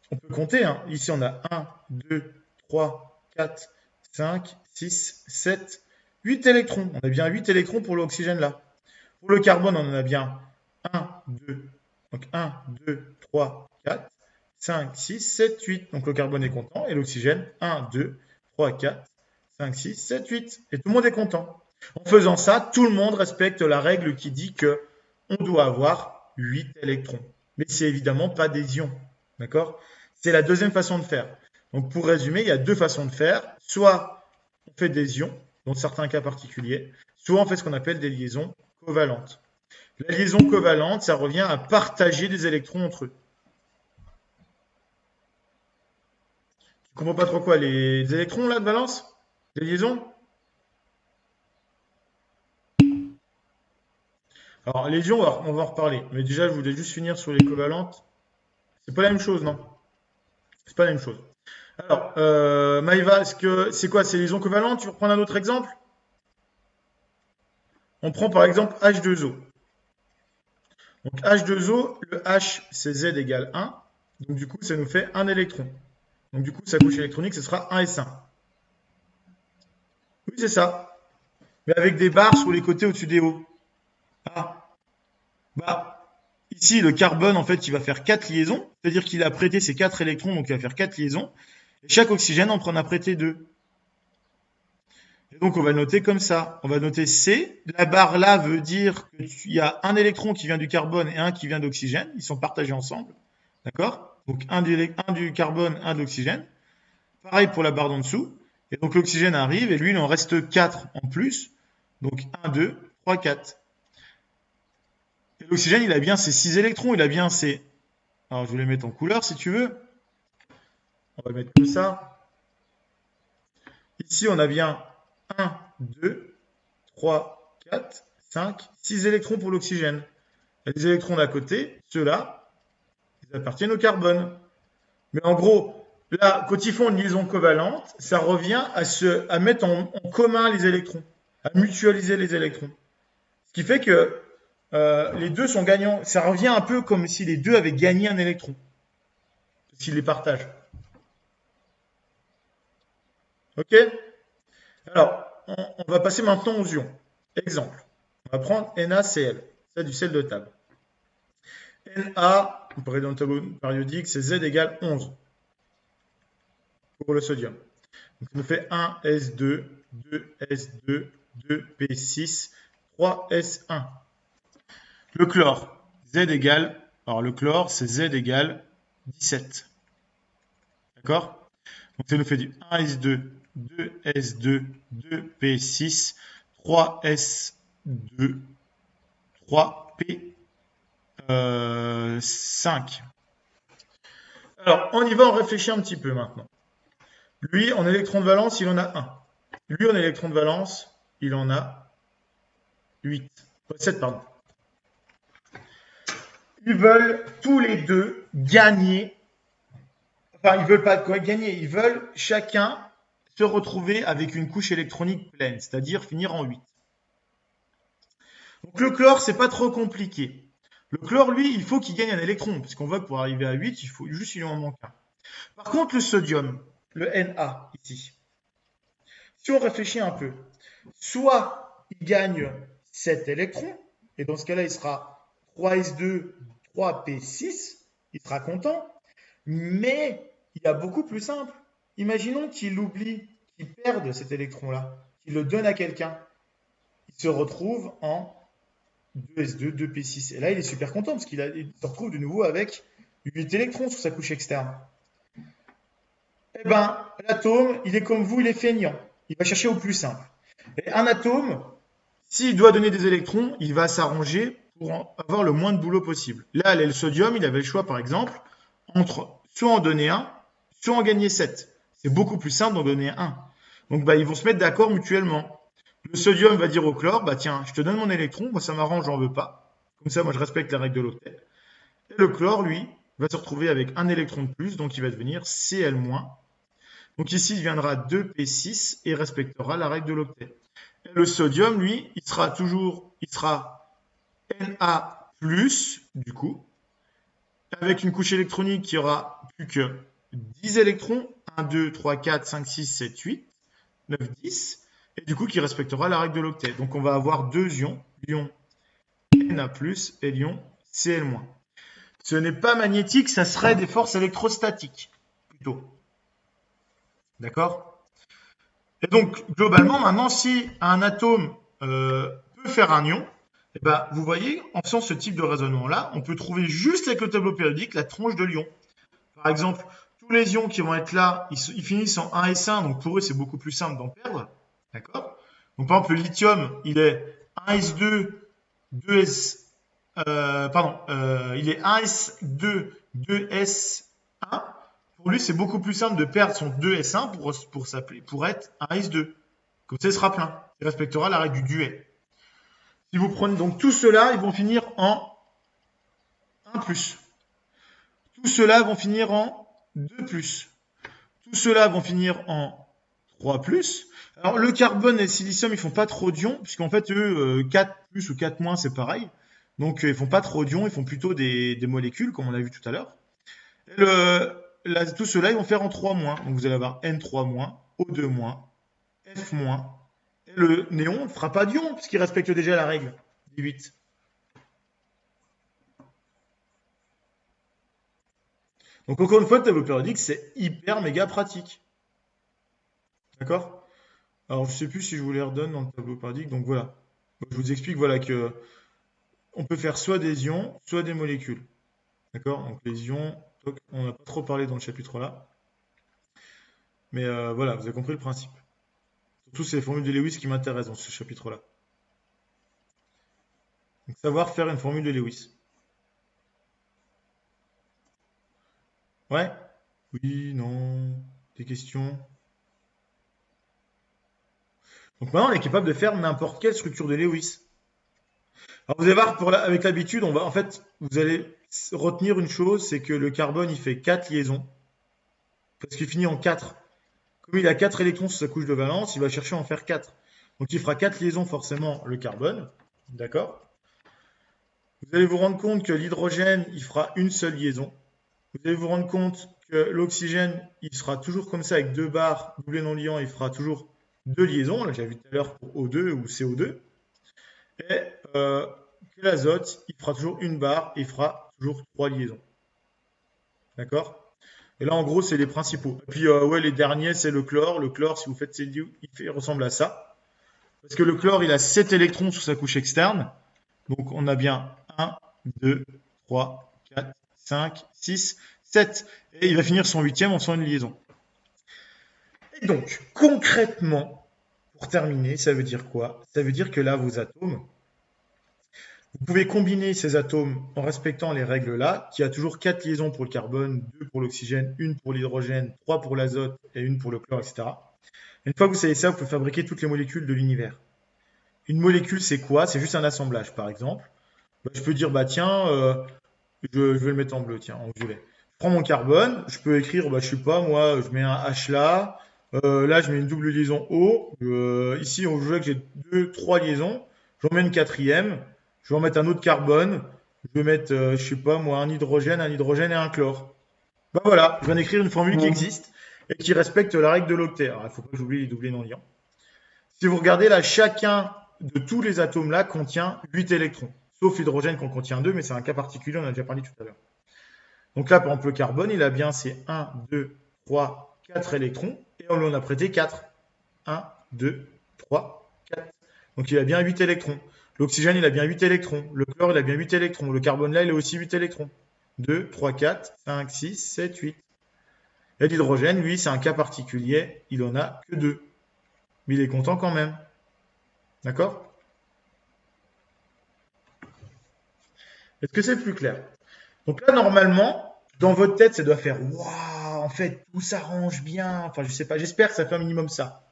On peut compter, hein. Ici, on a 1, 2, 3, 4, 5, 6, 7, 8 électrons. On a bien 8 électrons pour l'oxygène là. Pour le carbone, on en a bien 1, 2. Donc 1, 2, 3, 4, 5, 6, 7, 8. Donc le carbone est content. Et l'oxygène, 1, 2, 3, 4, 5, 6, 7, 8. Et tout le monde est content. En faisant ça, tout le monde respecte la règle qui dit que on doit avoir 8 électrons. Mais c'est évidemment pas des ions. D'accord? C'est la deuxième façon de faire. Donc pour résumer, il y a 2 façons de faire. Soit on fait des ions, dans certains cas particuliers, soit on fait ce qu'on appelle des liaisons covalentes. La liaison covalente, ça revient à partager des électrons entre eux. Tu comprends pas trop quoi? Les électrons là de valence? Les liaisons? Alors les ions, on va en reparler. Mais déjà, je voulais juste finir sur les covalentes. C'est pas la même chose, non? C'est pas la même chose. Alors, Maïva, c'est quoi? C'est liaisons covalentes? Tu veux reprendre un autre exemple? On prend par exemple H2O. Donc H2O, le H c'est Z égale 1. Donc du coup, ça nous fait un électron. Donc du coup, sa couche électronique, ce sera 1s1. Oui, c'est ça. Mais avec des barres sur les côtés au-dessus des hauts. Ah, bah, ici, le carbone, en fait, il va faire 4 liaisons. C'est-à-dire qu'il a prêté ses 4 électrons, donc il va faire 4 liaisons. Et chaque oxygène en prend à prêter 2. Et donc, on va noter comme ça. On va noter C. La barre là veut dire qu'il y a un électron qui vient du carbone et un qui vient d'oxygène. Ils sont partagés ensemble. D'accord? Donc, un du carbone, un de l'oxygène. Pareil pour la barre d'en dessous. Et donc, l'oxygène arrive et lui, il en reste 4 en plus. Donc, 1, 2, 3, 4. Et l'oxygène, il a bien ses 6 électrons. Il a bien ses... Alors, je vais les mettre en couleur si tu veux. On va mettre comme ça. Ici, on a bien 1, 2, 3, 4, 5, 6 électrons pour l'oxygène. Et les électrons d'à côté, ceux-là, ils appartiennent au carbone. Mais en gros, là, quand ils font une liaison covalente, ça revient à mettre en commun les électrons, à mutualiser les électrons. Ce qui fait que les deux sont gagnants. Ça revient un peu comme si les deux avaient gagné un électron, s'ils les partagent. Ok? Alors, on va passer maintenant aux ions. Exemple. On va prendre NaCl. C'est du sel de table. Na, comparé dans le tableau périodique, c'est Z égale 11 pour le sodium. Donc ça nous fait 1S2, 2S2, 2P6, 3S1. Le chlore, Z égale, alors le chlore, c'est Z égale 17. D'accord? Donc ça nous fait du 1S2, 2S2, 2P6, 3S2, 3P5. Alors, on y va, on réfléchit un petit peu maintenant. Lui, en électron de valence, il en a 1. Lui, en électron de valence, il en a 8. 7, pardon. Ils veulent tous les deux gagner. Enfin, ils veulent pas gagner, ils veulent chacun se retrouver avec une couche électronique pleine, c'est-à-dire finir en 8. Donc le chlore, c'est pas trop compliqué. Le chlore, lui, il faut qu'il gagne un électron, parce qu'on voit que pour arriver à 8, il faut juste il en manque un. Par contre, le sodium, le Na, ici, si on réfléchit un peu, soit il gagne 7 électrons, et dans ce cas-là, il sera 3s2, 3p6, il sera content, mais il y a beaucoup plus simple. Imaginons qu'il oublie, qu'il perde cet électron-là, qu'il le donne à quelqu'un. Il se retrouve en 2s2, 2p6. Et là, il est super content parce il se retrouve de nouveau avec 8 électrons sur sa couche externe. Eh ben, l'atome, il est comme vous, il est feignant. Il va chercher au plus simple. Et un atome, s'il doit donner des électrons, il va s'arranger pour avoir le moins de boulot possible. Là, le sodium, il avait le choix, par exemple, entre soit en donner un, soit en gagner 7. C'est beaucoup plus simple d'en donner un. Donc, bah, ils vont se mettre d'accord mutuellement. Le sodium va dire au chlore, bah tiens, je te donne mon électron, moi ça m'arrange, j'en veux pas. Comme ça, moi je respecte la règle de l'octet. Et le chlore, lui, va se retrouver avec un électron de plus, donc il va devenir Cl-. Donc ici, il deviendra 2p6 et respectera la règle de l'octet. Et le sodium, lui, il sera Na+, du coup, avec une couche électronique qui aura plus que 10 électrons, 1, 2, 3, 4, 5, 6, 7, 8, 9, 10, et du coup qui respectera la règle de l'octet. Donc on va avoir deux ions, l'ion Na+, et l'ion Cl-. Ce n'est pas magnétique, ça serait des forces électrostatiques, plutôt. D'accord? Et donc, globalement, maintenant, si un atome peut faire un ion, eh ben, vous voyez, en faisant ce type de raisonnement-là, on peut trouver juste avec le tableau périodique la tronche de l'ion. Par exemple, tous les ions qui vont être là, ils finissent en 1 s 1, donc pour eux, c'est beaucoup plus simple d'en perdre. D'accord? Donc, par exemple, le lithium, il est 1s2, 2s, il est 1s2, 2s1. Pour lui, c'est beaucoup plus simple de perdre son 2s1 pour être 1s2. Comme ça, il sera plein. Il respectera la règle du duet. Si vous prenez donc tout cela, ils vont finir en 1+. Tout cela vont finir en 2+. Tout cela vont finir en 3+. Alors, le carbone et le silicium, ils font pas trop d'ions, puisqu'en fait, eux, 4+ ou 4-, c'est pareil. Donc, ils font pas trop d'ions, ils font plutôt des molécules, comme on l'a vu tout à l'heure. Tout cela, ils vont faire en 3-. Donc, vous allez avoir N3-, O2-, F-. Et le néon ne fera pas d'ion, puisqu'il respecte déjà la règle du 8. Donc, encore une fois, le tableau périodique, c'est hyper méga pratique. D'accord? Alors, je ne sais plus si je vous les redonne dans le tableau périodique. Donc, voilà. Donc, je vous explique voilà, que on peut faire soit des ions, soit des molécules. D'accord? Donc, les ions, on n'a pas trop parlé dans le chapitre là. Mais voilà, vous avez compris le principe. Surtout, c'est les formules de Lewis qui m'intéressent dans ce chapitre-là. Donc, savoir faire une formule de Lewis. Ouais? Oui, non. Des questions? Donc maintenant, on est capable de faire n'importe quelle structure de Lewis. Alors vous allez voir, avec l'habitude, en fait, vous allez retenir une chose, c'est que le carbone, il fait 4 liaisons. Parce qu'il finit en 4. Comme il a 4 électrons sur sa couche de valence, il va chercher à en faire 4. Donc il fera 4 liaisons forcément, le carbone. D'accord? Vous allez vous rendre compte que l'hydrogène, il fera une seule liaison. Vous allez vous rendre compte que l'oxygène, il sera toujours comme ça avec 2 barres, doublé non liant, il fera toujours 2 liaisons. Là, j'avais vu tout à l'heure pour O2 ou CO2. Et que l'azote, il fera toujours une barre et il fera toujours 3 liaisons. D'accord? Et là, en gros, c'est les principaux. Et puis, ouais, les derniers, c'est le chlore. Le chlore, si vous faites ces lieux, il ressemble à ça. Parce que le chlore, il a 7 électrons sous sa couche externe. Donc, on a bien 1, 2, 3, 4, 5, 6, 7. Et il va finir son 8e en faisant une liaison. Et donc, concrètement, pour terminer, ça veut dire quoi? Ça veut dire que là, vos atomes, vous pouvez combiner ces atomes en respectant les règles là, qui a toujours 4 liaisons pour le carbone, 2 pour l'oxygène, 1 pour l'hydrogène, 3 pour l'azote et 1 pour le chlore, etc. Une fois que vous savez ça, vous pouvez fabriquer toutes les molécules de l'univers. Une molécule, c'est quoi? C'est juste un assemblage, par exemple. Je peux dire, bah tiens, je vais le mettre en bleu, tiens, en violet. Je prends mon carbone, je peux écrire, bah je sais pas, moi, je mets un H là, là je mets une double liaison O, ici on voit que j'ai 2, 3 liaisons, j'en mets une quatrième, Je vais en mettre un autre carbone. Je vais mettre, je sais pas moi, un hydrogène et un chlore. Ben voilà, je viens d'écrire une formule qui existe et qui respecte la règle de l'octet. Alors, il ne faut pas que j'oublie les doublés non-liants. Si vous regardez là, chacun de tous les atomes là contient 8 électrons. Sauf l'hydrogène qu'on contient 2, mais c'est un cas particulier, on en a déjà parlé tout à l'heure. Donc là, par exemple, le carbone, il a bien ses 1, 2, 3, 4 électrons. Et on lui en a prêté 4. 1, 2, 3, 4. Donc il a bien 8 électrons. L'oxygène, il a bien 8 électrons. Le chlore, il a bien 8 électrons. Le carbone là, il a aussi 8 électrons. 2, 3, 4, 5, 6, 7, 8. Et l'hydrogène, lui, c'est un cas particulier. Il en a que 2. Mais il est content quand même. D'accord? Est-ce que c'est plus clair? Donc là, normalement, dans votre tête, ça doit faire waouh, en fait, tout s'arrange bien. Enfin, je sais pas, j'espère que ça fait un minimum ça.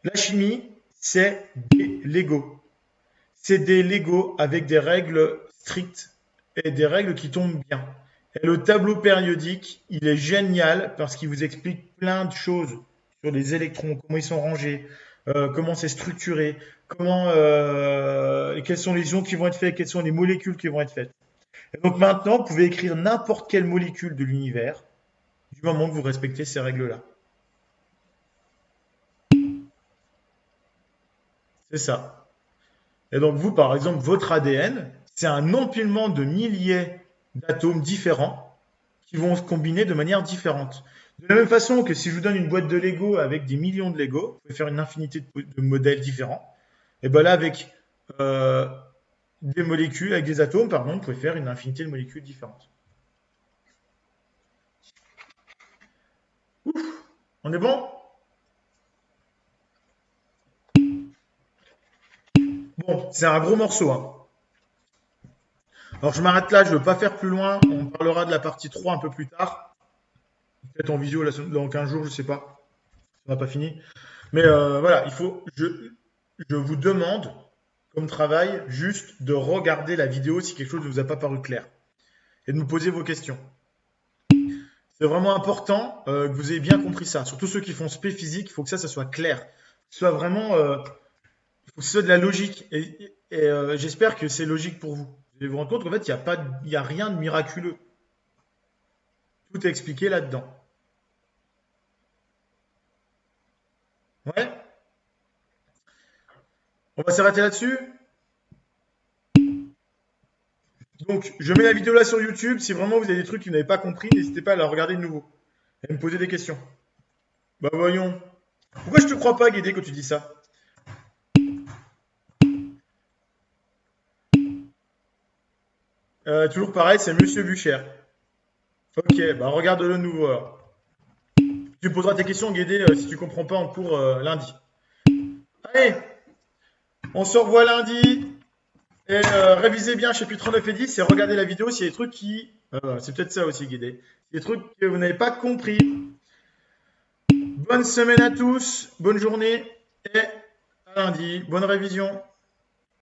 La chimie, c'est des Legos. C'est des Legos avec des règles strictes et des règles qui tombent bien. Et le tableau périodique, il est génial parce qu'il vous explique plein de choses sur les électrons, comment ils sont rangés, comment c'est structuré, quels sont les ions qui vont être faits, quelles sont les molécules qui vont être faites. Et donc maintenant, vous pouvez écrire n'importe quelle molécule de l'univers du moment que vous respectez ces règles-là. C'est ça. Et donc vous, par exemple, votre ADN, c'est un empilement de milliers d'atomes différents qui vont se combiner de manière différente. De la même façon que si je vous donne une boîte de Lego avec des millions de Lego, vous pouvez faire une infinité de modèles différents. Et bien là, avec des molécules, avec des atomes, pardon, vous pouvez faire une infinité de molécules différentes. Ouf, on est bon? Bon, c'est un gros morceau, hein. Alors je m'arrête là, je ne veux pas faire plus loin. On parlera de la partie 3 un peu plus tard. Peut-être en visio dans 15 jours, je ne sais pas. On n'a pas fini. Mais voilà, je vous demande, comme travail, juste de regarder la vidéo si quelque chose ne vous a pas paru clair. Et de me poser vos questions. C'est vraiment important que vous ayez bien compris ça. Surtout ceux qui font spé physique, il faut que ça soit clair. Que ce soit vraiment, il faut que ce soit de la logique. Et j'espère que c'est logique pour vous. Vous allez vous rendre compte qu'en fait, il n'y a rien de miraculeux. Tout est expliqué là-dedans. Ouais? On va s'arrêter là-dessus? Donc, je mets la vidéo là sur YouTube. Si vraiment vous avez des trucs que vous n'avez pas compris, n'hésitez pas à la regarder de nouveau et me poser des questions. Bah voyons. Pourquoi je te crois pas, Guédé, quand tu dis ça? Toujours pareil, c'est Monsieur Bucher. Ok, bah regarde-le de nouveau alors. Tu poseras tes questions, Guédé, si tu comprends pas en cours lundi. Allez, on se revoit lundi. Et révisez bien chapitre 9 et 10 et regardez la vidéo s'il y a des trucs qui... c'est peut-être ça aussi, Guédé. Des trucs que vous n'avez pas compris. Bonne semaine à tous, bonne journée et à lundi. Bonne révision.